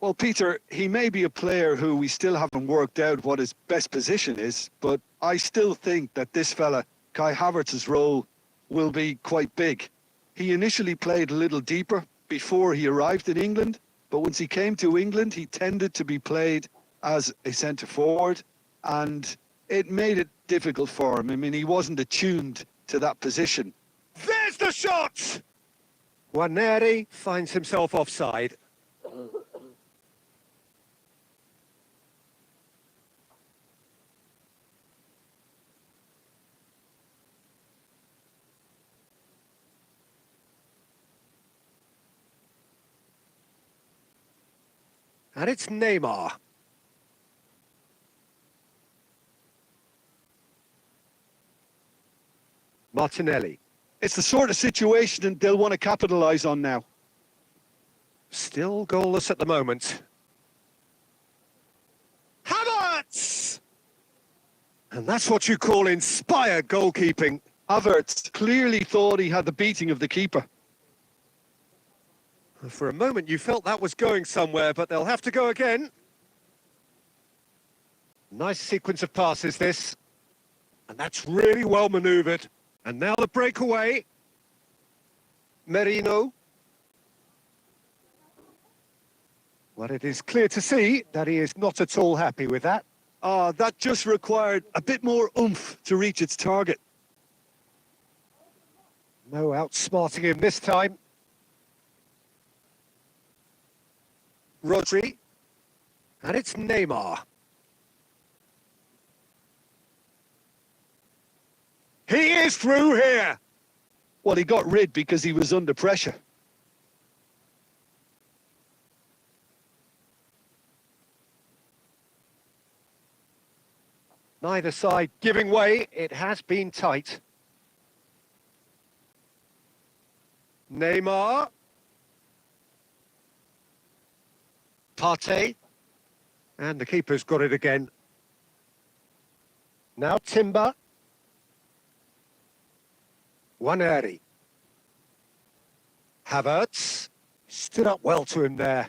well, Peter, he may be a player who we still haven't worked out what his best position is, but I still think that this fella, Kai Havertz's role, will be quite big. He initially played a little deeper before he arrived in England, but once he came to England, he tended to be played as a centre-forward, and it made it difficult for him. I mean, he wasn't attuned to that position. There's the shot! Waneri finds himself offside. And it's Neymar. Martinelli. It's the sort of situation that they'll want to capitalise on now. Still goalless at the moment. Havertz! And that's what you call inspired goalkeeping. Havertz clearly thought he had the beating of the keeper. For a moment you felt that was going somewhere, but they'll have to go again. Nice sequence of passes this. And that's really well manoeuvred. And now the breakaway. Merino. Well, it is clear to see that he is not at all happy with that. That just required a bit more oomph to reach its target. No outsmarting him this time. Rodri. And it's Neymar. He is through here. Well, he got rid because he was under pressure. Neither side giving way. It has been tight. Neymar. Partey. And the keeper's got it again. Now Timber. Waneri. Havertz. Stood up well to him there.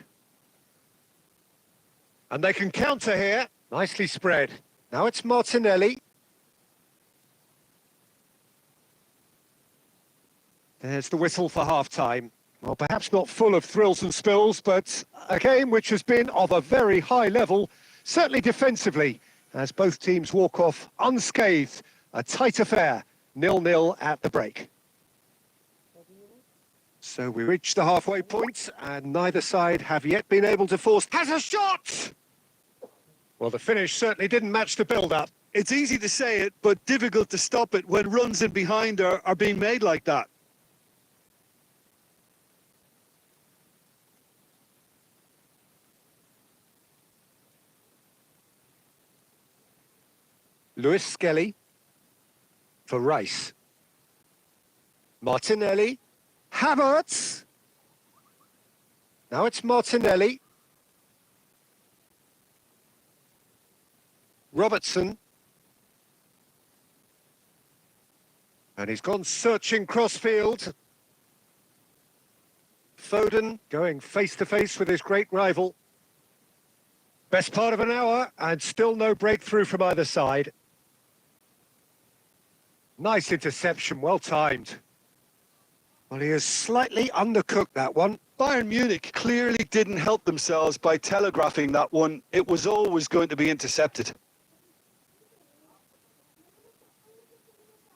And they can counter here. Nicely spread. Now it's Martinelli. There's the whistle for half-time. Well, perhaps not full of thrills and spills, but a game which has been of a very high level, certainly defensively. as both teams walk off unscathed. A tight affair, 0-0 at the break. So we reach the halfway point, and neither side have yet been able to force... Has a shot! Well, the finish certainly didn't match the build-up. It's easy to say it, but difficult to stop it when runs in behind are being made like that. Lewis Skelly for Rice. Martinelli. Havertz. Now it's Martinelli. Robertson. And he's gone searching crossfield. Foden going face-to-face with his great rival. Best part of an hour, and still no breakthrough from either side. Nice interception, well timed. Well, he has slightly undercooked that one. Bayern Munich clearly didn't help themselves by telegraphing that one. It was always going to be intercepted.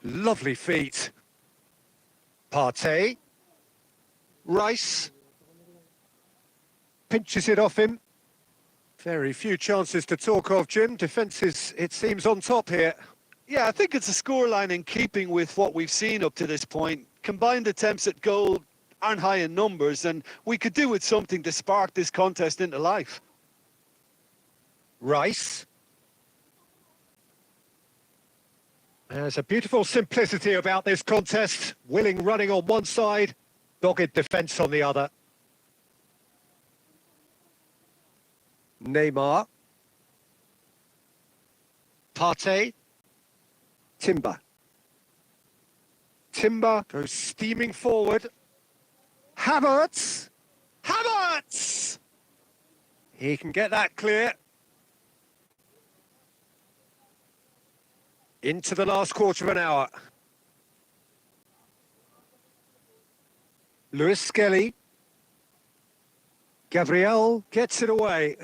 Lovely feet. Partey. Rice. Pinches it off him. Very few chances to talk of, Jim. Defence is, it seems, on top here. Yeah, I think it's a scoreline in keeping with what we've seen up to this point. Combined attempts at goal aren't high in numbers, and we could do with something to spark this contest into life. Rice. There's a beautiful simplicity about this contest. Willing running on one side, dogged defence on the other. Neymar. Partey. Timber. Timber goes steaming forward. Havertz. Havertz! He can get that clear. Into the last quarter of an hour. Lewis Skelly. Gabriel gets it away.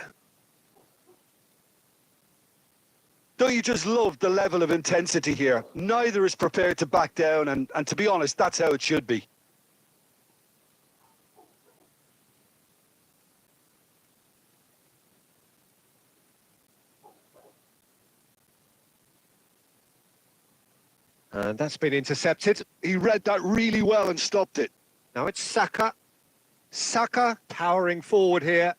Don't you just love the level of intensity here? Neither is prepared to back down, and to be honest, that's how it should be. And that's been intercepted. He read that really well and stopped it. Now it's Saka. Saka powering forward here.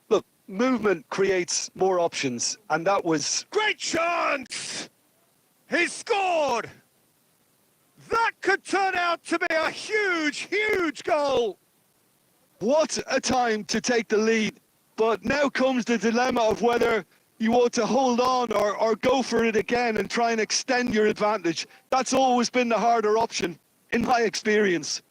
Look, movement creates more options, and that was... Great chance! He scored! That could turn out to be a huge, huge goal! What a time to take the lead. But now comes the dilemma of whether you want to hold on or go for it again and try and extend your advantage. That's always been the harder option, in my experience.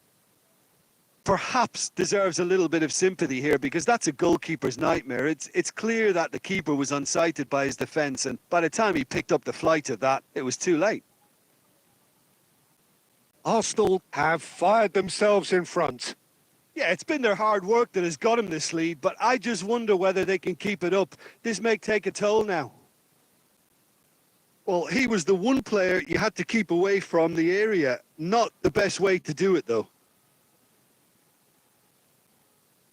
Perhaps deserves a little bit of sympathy here, because that's a goalkeeper's nightmare. It's clear that the keeper was unsighted by his defence, and by the time he picked up the flight of that, it was too late. Arsenal have fired themselves in front. Yeah, it's been their hard work that has got him this lead, but I just wonder whether they can keep it up. This may take a toll now. Well, he was the one player you had to keep away from the area. Not the best way to do it, though.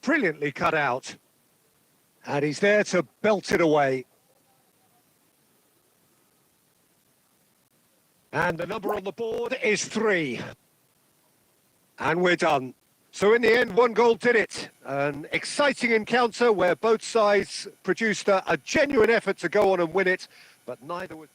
Brilliantly cut out. And he's there to belt it away. And the number on the board is 3. And we're done. So in the end, 1 goal did it. An exciting encounter where both sides produced a genuine effort to go on and win it, but neither was...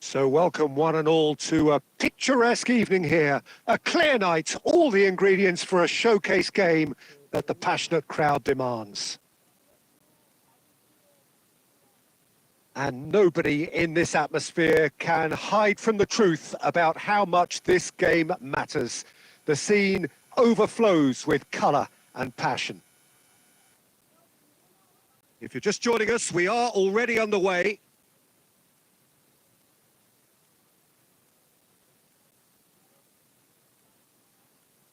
So welcome one and all to a picturesque evening here. A clear night, all the ingredients for a showcase game that the passionate crowd demands. And nobody in this atmosphere can hide from the truth about how much this game matters. The scene overflows with colour and passion. If you're just joining us, we are already underway.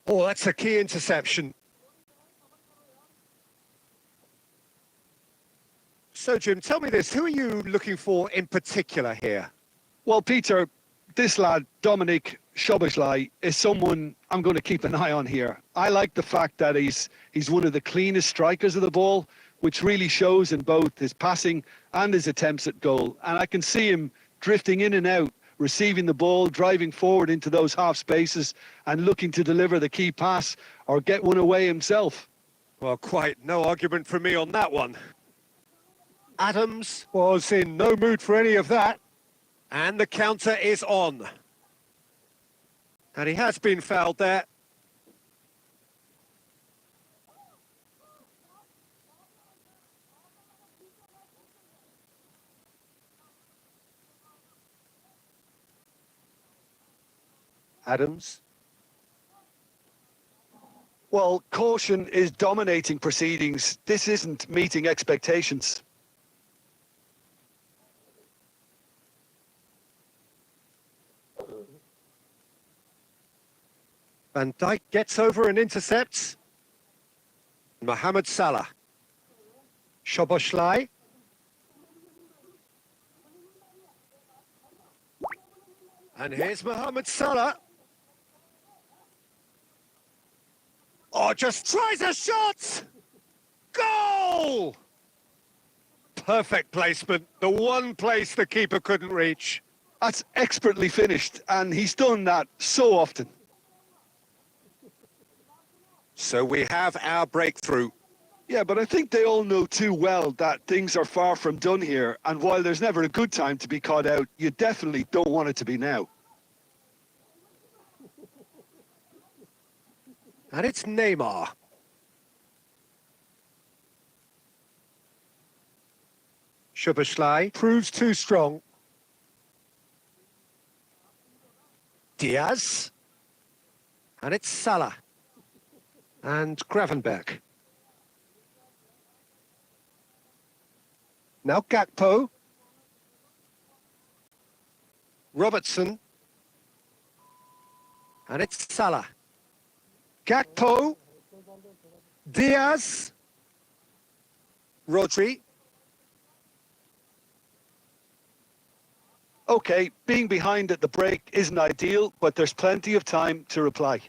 Oh, that's a key interception. So, Jim, tell me this, who are you looking for in particular here? Well, Peter, this lad, Dominic Szoboszlai, is someone I'm going to keep an eye on here. I like the fact that he's one of the cleanest strikers of the ball, which really shows in both his passing and his attempts at goal. And I can see him drifting in and out, receiving the ball, driving forward into those half spaces and looking to deliver the key pass or get one away himself. Well, quite no argument from me on that one. Adams was in no mood for any of that. And the counter is on. And he has been fouled there. Adams. Well, caution is dominating proceedings. This isn't meeting expectations. Van Dijk gets over and intercepts. Mohamed Salah. Szoboszlai. And here's Mohamed Salah. Oh, just tries a shot! Goal! Perfect placement. The one place the keeper couldn't reach. That's expertly finished, and he's done that so often. So we have our breakthrough. Yeah, but I think they all know too well that things are far from done here. And while there's never a good time to be caught out, you definitely don't want it to be now. And it's Neymar. Szoboszlai proves too strong. Diaz. And it's Salah. And Gravenberch. Now Gakpo. Robertson. And it's Salah. Gakpo. Diaz. Rodri. Okay, being behind at the break isn't ideal, but there's plenty of time to reply.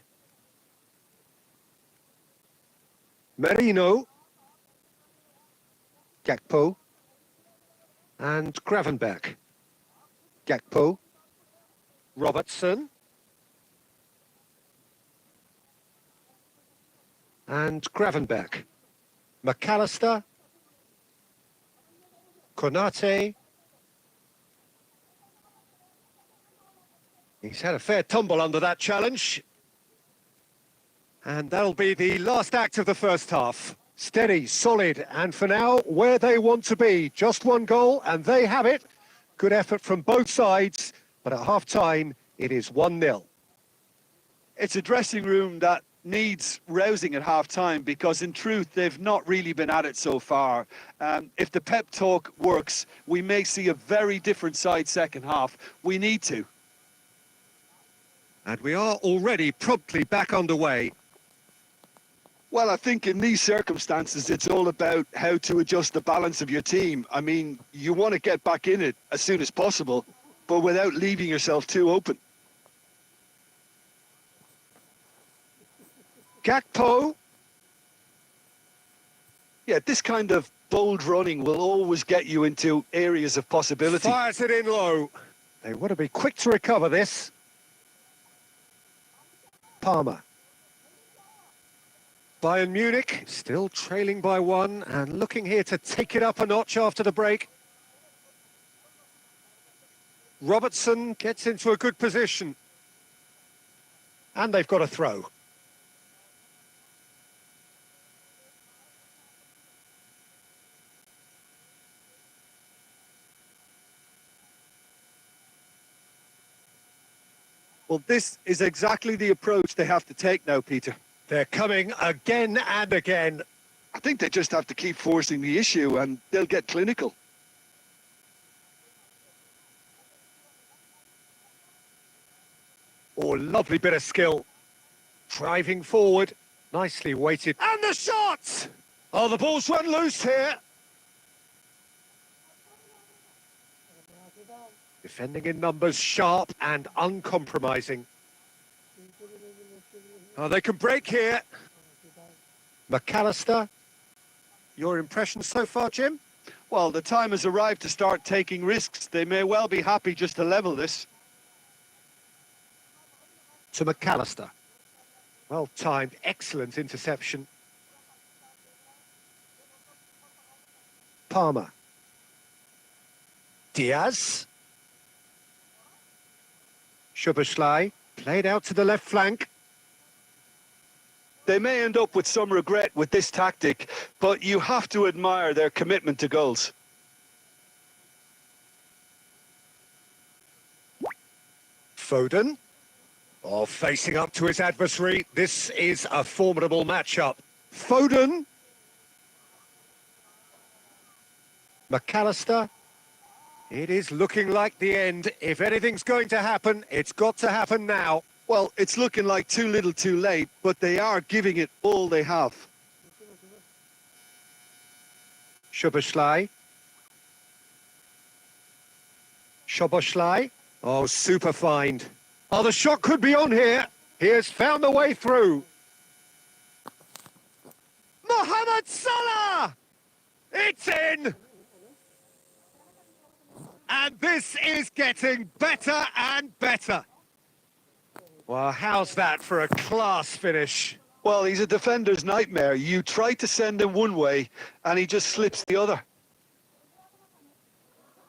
Merino. Gakpo. And Gravenberch. Gakpo. Robertson. And Gravenberch. McAllister. Konate. He's had a fair tumble under that challenge. And that'll be the last act of the first half. Steady, solid, and for now, where they want to be. Just one goal, and they have it. Good effort from both sides, but at half-time, it is 1-0. It's a dressing room that needs rousing at half-time because, in truth, they've not really been at it so far. If the pep talk works, we may see a very different side second half. We need to. And we are already promptly back underway. Well, I think in these circumstances, it's all about how to adjust the balance of your team. I mean, you want to get back in it as soon as possible, but without leaving yourself too open. Gakpo. Yeah, this kind of bold running will always get you into areas of possibility. Fires it in low. They want to be quick to recover this. Palmer. Bayern Munich still trailing by one and looking here to take it up a notch after the break. Robertson gets into a good position. And they've got a throw. Well, this is exactly the approach they have to take now, Peter. They're coming again and again. I think they just have to keep forcing the issue and they'll get clinical. Oh, lovely bit of skill. Driving forward. Nicely weighted. And the shot! Oh, the ball's run loose here. Defending in numbers, sharp and uncompromising. Oh, they can break here. McAllister, your impressions so far, Jim? Well, the time has arrived to start taking risks. They may well be happy just to level this. To McAllister. Well timed, excellent interception. Palmer. Diaz. Szoboszlai played out to the left flank. They may end up with some regret with this tactic, but you have to admire their commitment to goals. Foden. Oh, facing up to his adversary. This is a formidable matchup. Foden. McAllister. It is looking like the end. If anything's going to happen, it's got to happen now. Well, it's looking like too little too late, but they are giving it all they have. Szoboszlai. Szoboszlai. Oh, super find. Oh, the shot could be on here. He has found the way through. Mohamed Salah! It's in! And this is getting better and better. Well, how's that for a class finish? Well, he's a defender's nightmare. You try to send him one way, and he just slips the other.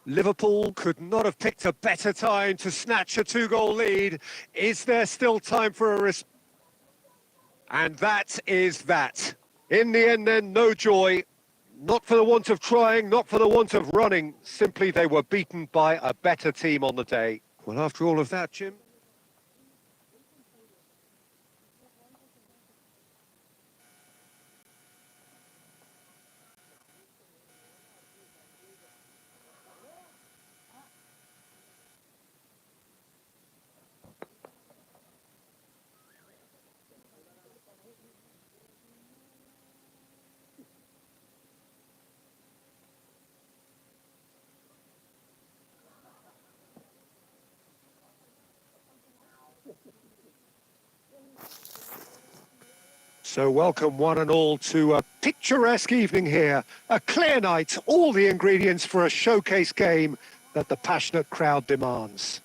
Liverpool could not have picked a better time to snatch a two-goal lead. Is there still time for a risk? And that is that. In the end then, no joy. Not for the want of trying, not for the want of running. Simply they were beaten by a better team on the day. Well, after all of that, Jim... So welcome one and all to a picturesque evening here. A clear night, all the ingredients for a showcase game that the passionate crowd demands.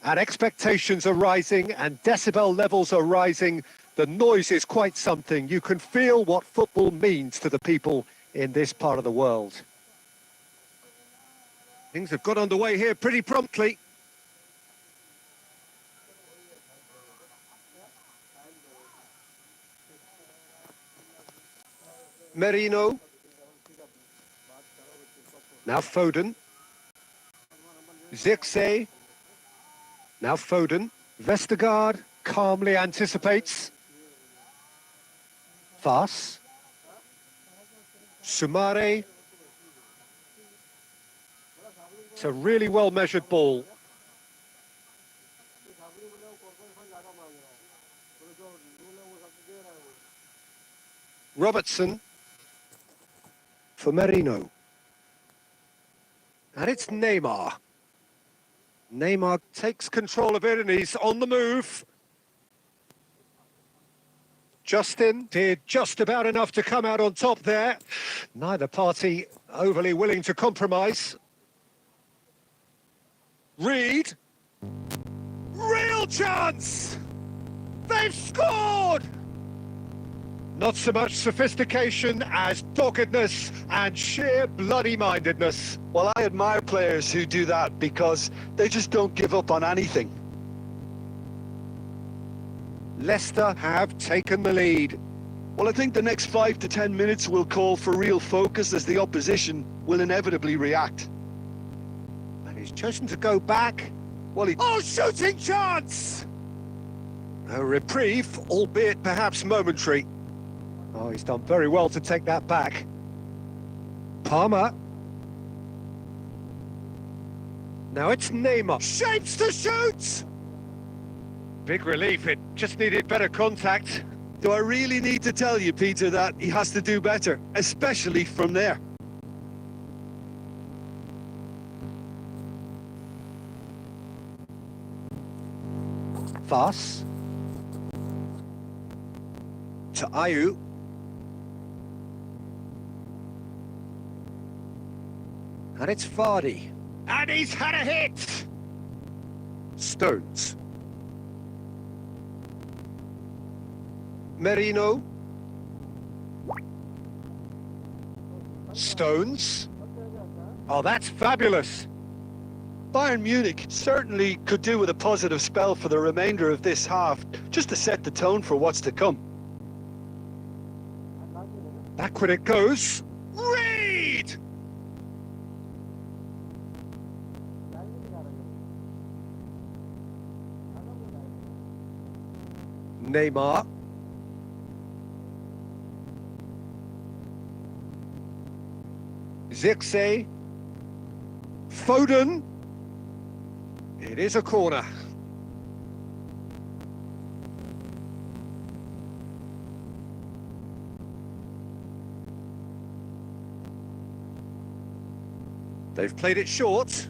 And expectations are rising and decibel levels are rising. The noise is quite something. You can feel what football means to the people in this part of the world. Things have got underway here pretty promptly. Merino. Now Foden. Zirkzee. Now Foden. Vestergaard calmly anticipates. Fas. Sumare. It's a really well-measured ball. Robertson. For Merino. And it's Neymar. Neymar takes control of it and he's on the move. Justin did just about enough to come out on top there. Neither party overly willing to compromise. Reed. Real chance! They've scored! Not so much sophistication as doggedness and sheer bloody-mindedness. Well, I admire players who do that because they just don't give up on anything. Leicester have taken the lead. Well, I think the next 5 to 10 minutes will call for real focus as the opposition will inevitably react. And he's chosen to go back. Well, Oh, shooting chance! A reprieve, albeit perhaps momentary. Oh, he's done very well to take that back. Palmer. Now it's Neymar. Shapes to shoot! Big relief, it just needed better contact. do I really need to tell you, Peter, that he has to do better, especially from there? Voss. To Ayew. And it's Vardy. And he's had a hit! Stones. Merino. Stones. Oh, that's fabulous. Bayern Munich certainly could do with a positive spell for the remainder of this half, just to set the tone for what's to come. Backward it goes. Reed! Neymar. Zirkzee. Foden. It is a corner. They've played it short.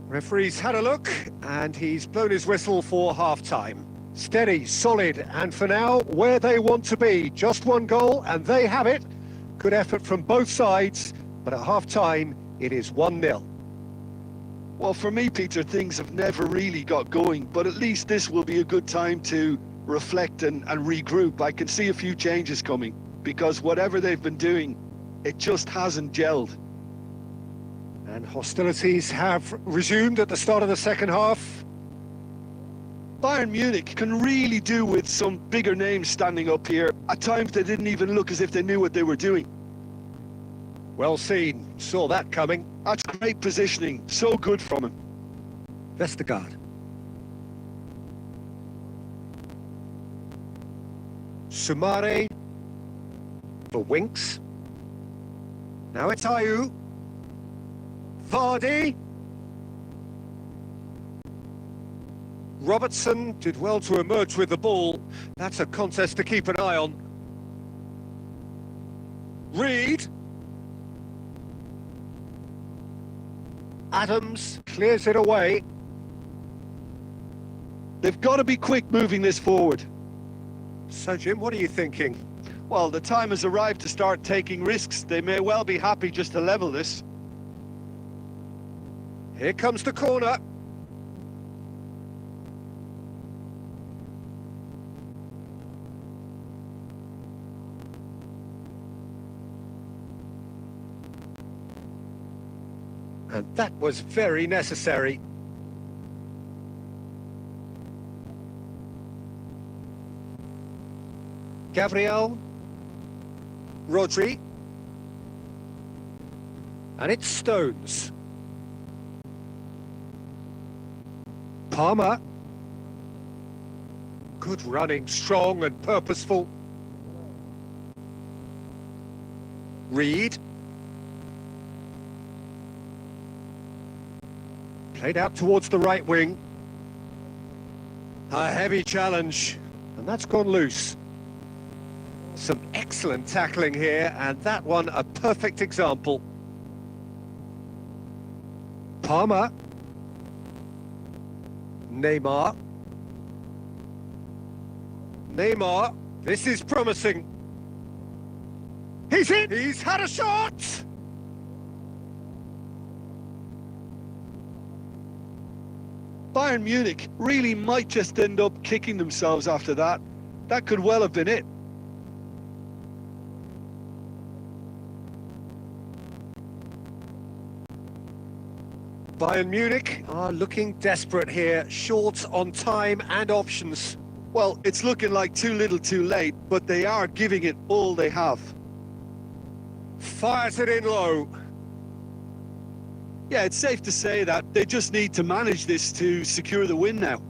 Referee's had a look, and he's blown his whistle for half-time. Steady, solid, and for now, where they want to be. Just one goal, and they have it. Good effort from both sides, but at half-time, it is 1-0. Well, for me, Peter, things have never really got going, but at least this will be a good time to reflect and regroup. I can see a few changes coming, because whatever they've been doing, it just hasn't gelled. And hostilities have resumed at the start of the second half. Bayern Munich can really do with some bigger names standing up here. At times they didn't even look as if they knew what they were doing. Well seen, saw that coming. That's great positioning, so good from him. Vestergaard. Sumare for Winks. Now it's Ayew. Vardy. Robertson did well to emerge with the ball. That's a contest to keep an eye on. Reed. Adams clears it away. They've got to be quick moving this forward. So, Jim, what are you thinking? Well, the time has arrived to start taking risks. They may well be happy just to level this. Here comes the corner. And that was very necessary. Gabriel. Rodri. And it's Stones. Palmer. Good running, strong and purposeful. Reed. Played out towards the right wing. A heavy challenge, and that's gone loose. Some excellent tackling here, and that one a perfect example. Palmer. Neymar. Neymar, this is promising. He's hit! He's had a shot! Bayern Munich really might just end up kicking themselves after that. That could well have been it. Bayern Munich are looking desperate here, short on time and options. Well, it's looking like too little too late, but they are giving it all they have. Fires it in low. Yeah, it's safe to say that they just need to manage this to secure the win now.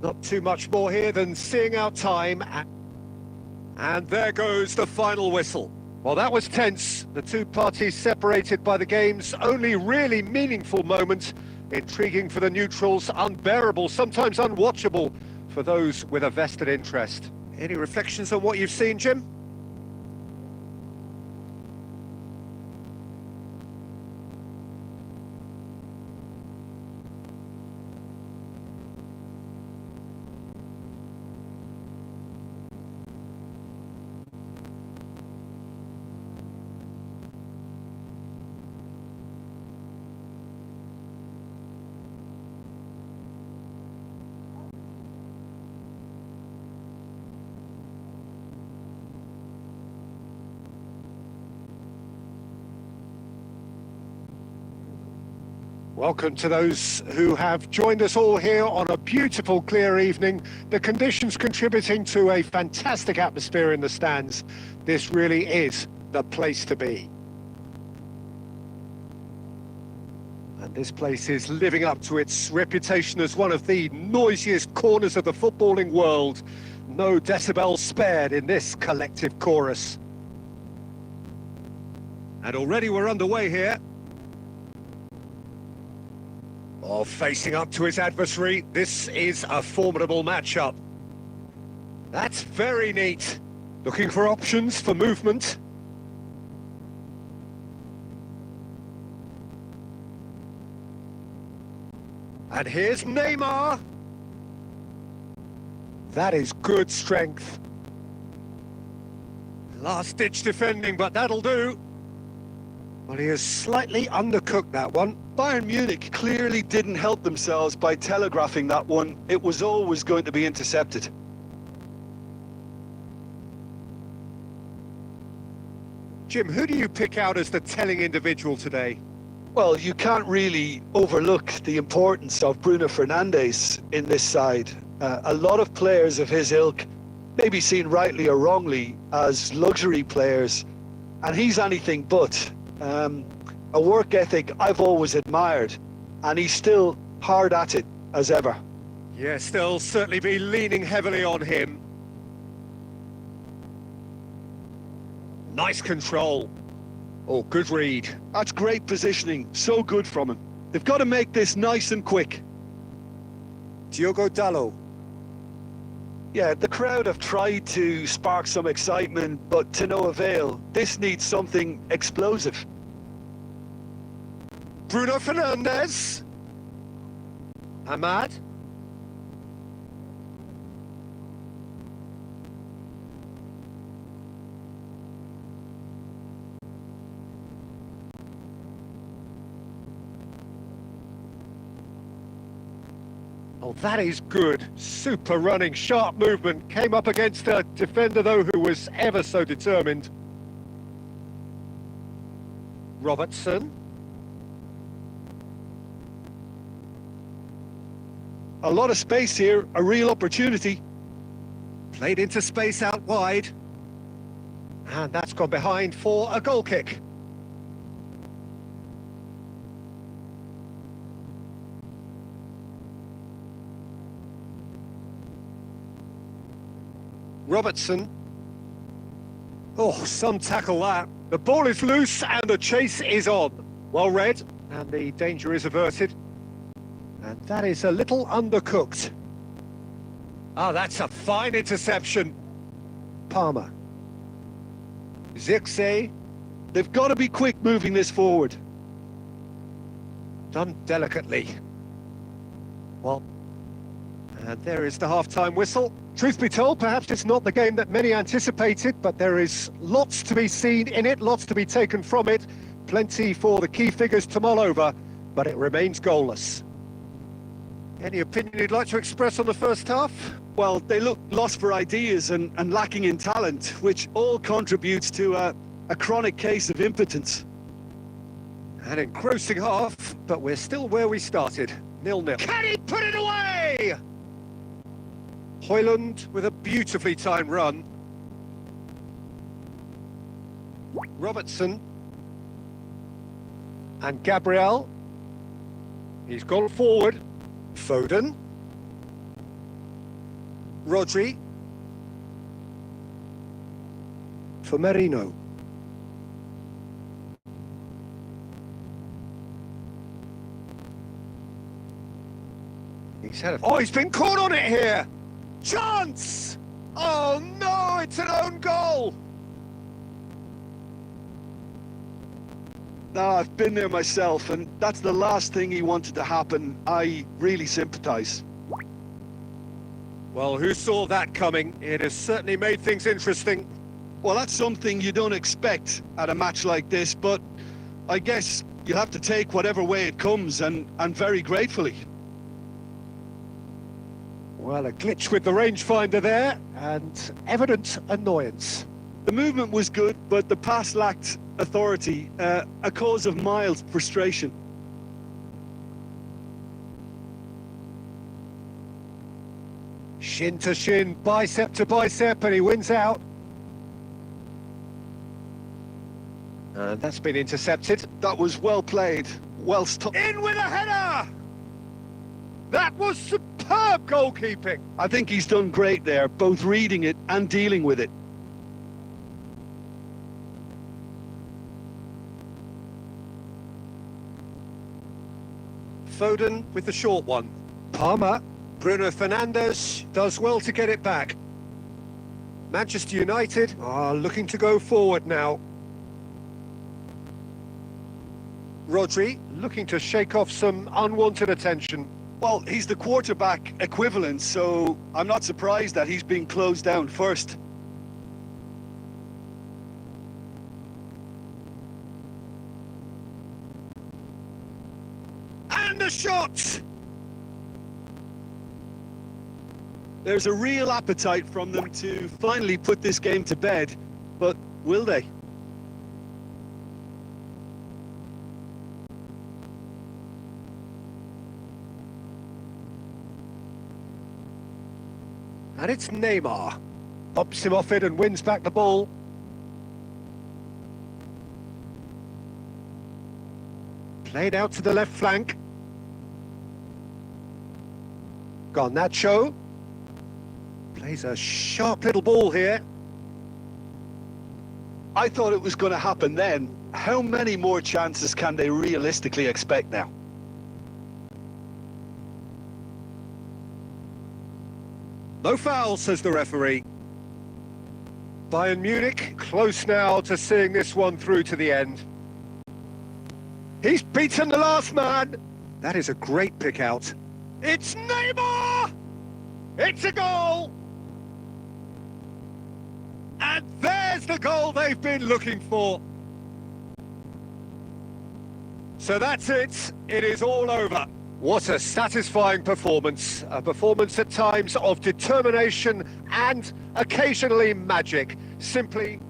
Not too much more here than seeing out time. And there goes the final whistle. Well, that was tense. The two parties separated by the game's only really meaningful moment. Intriguing for the neutrals, unbearable, sometimes unwatchable for those with a vested interest. Any reflections on what you've seen, Jim? Welcome to those who have joined us all here on a beautiful, clear evening. The conditions contributing to a fantastic atmosphere in the stands. This really is the place to be. And this place is living up to its reputation as one of the noisiest corners of the footballing world. No decibels spared in this collective chorus. And already we're underway here. Oh, facing up to his adversary, this is a formidable matchup. That's very neat. Looking for options for movement. And here's Neymar. That is good strength. Last-ditch defending, but that'll do. Well, he has slightly undercooked that one. Bayern Munich clearly didn't help themselves by telegraphing that one. It was always going to be intercepted. Jim, who do you pick out as the telling individual today? Well, you can't really overlook the importance of Bruno Fernandes in this side. A lot of players of his ilk may be seen rightly or wrongly as luxury players, and he's anything but. A work ethic I've always admired, and he's still hard at it as ever. Yes, they'll certainly be leaning heavily on him. Nice control. Oh, good read. That's great positioning, so good from him. They've got to make this nice and quick. Diogo Dalot. Yeah, the crowd have tried to spark some excitement, but to no avail. This needs something explosive. Bruno Fernandes. Ahmad. Oh, that is good. Super running, sharp movement. Came up against a defender, though, who was ever so determined. Robertson. A lot of space here, a real opportunity. Played into space out wide. And that's gone behind for a goal kick. Robertson. Oh, some tackle that. The ball is loose and the chase is on. Well read, and the danger is averted. And that is a little undercooked. Ah, that's a fine interception. Palmer. Zirkzee. They've got to be quick moving this forward. Done delicately. Well, and there is the half-time whistle. Truth be told, perhaps it's not the game that many anticipated, but there is lots to be seen in it, lots to be taken from it. Plenty for the key figures to mull over, but it remains goalless. Any opinion you'd like to express on the first half? Well, they look lost for ideas and lacking in talent, which all contributes to a chronic case of impotence. An engrossing half, but we're still where we started, 0-0. Can he put it away? Højlund with a beautifully timed run. Robertson. And Gabriel. He's gone forward. Foden. Rodri. For Merino. He's been caught on it here! Chance! Oh no, it's an own goal! No, I've been there myself, and that's the last thing he wanted to happen. I really sympathise. Well, who saw that coming? It has certainly made things interesting. Well, that's something you don't expect at a match like this, but I guess you'll have to take whatever way it comes, and very gratefully. Well, a glitch with the rangefinder there, and evident annoyance. The movement was good, but the pass lacked authority, a cause of mild frustration. Shin to shin, bicep to bicep, and he wins out. And that's been intercepted. That was well played, well stopped. In with a header! That was superb goalkeeping. I think he's done great there, both reading it and dealing with it. Foden with the short one. Palmer. Bruno Fernandes does well to get it back. Manchester United are looking to go forward now. Rodri looking to shake off some unwanted attention. Well, he's the quarterback equivalent, so I'm not surprised that he's been closed down first. And the shot! There's a real appetite from them to finally put this game to bed, but will they? And it's Neymar. Pops him off it and wins back the ball. Played out to the left flank. Garnacho. Plays a sharp little ball here. I thought it was going to happen then. How many more chances can they realistically expect now? No foul, says the referee. Bayern Munich close now to seeing this one through to the end. He's beaten the last man. That is a great pick out. It's Neymar! It's a goal! And there's the goal they've been looking for. So that's it. It is all over. What a satisfying performance. A performance at times of determination and occasionally magic. Simply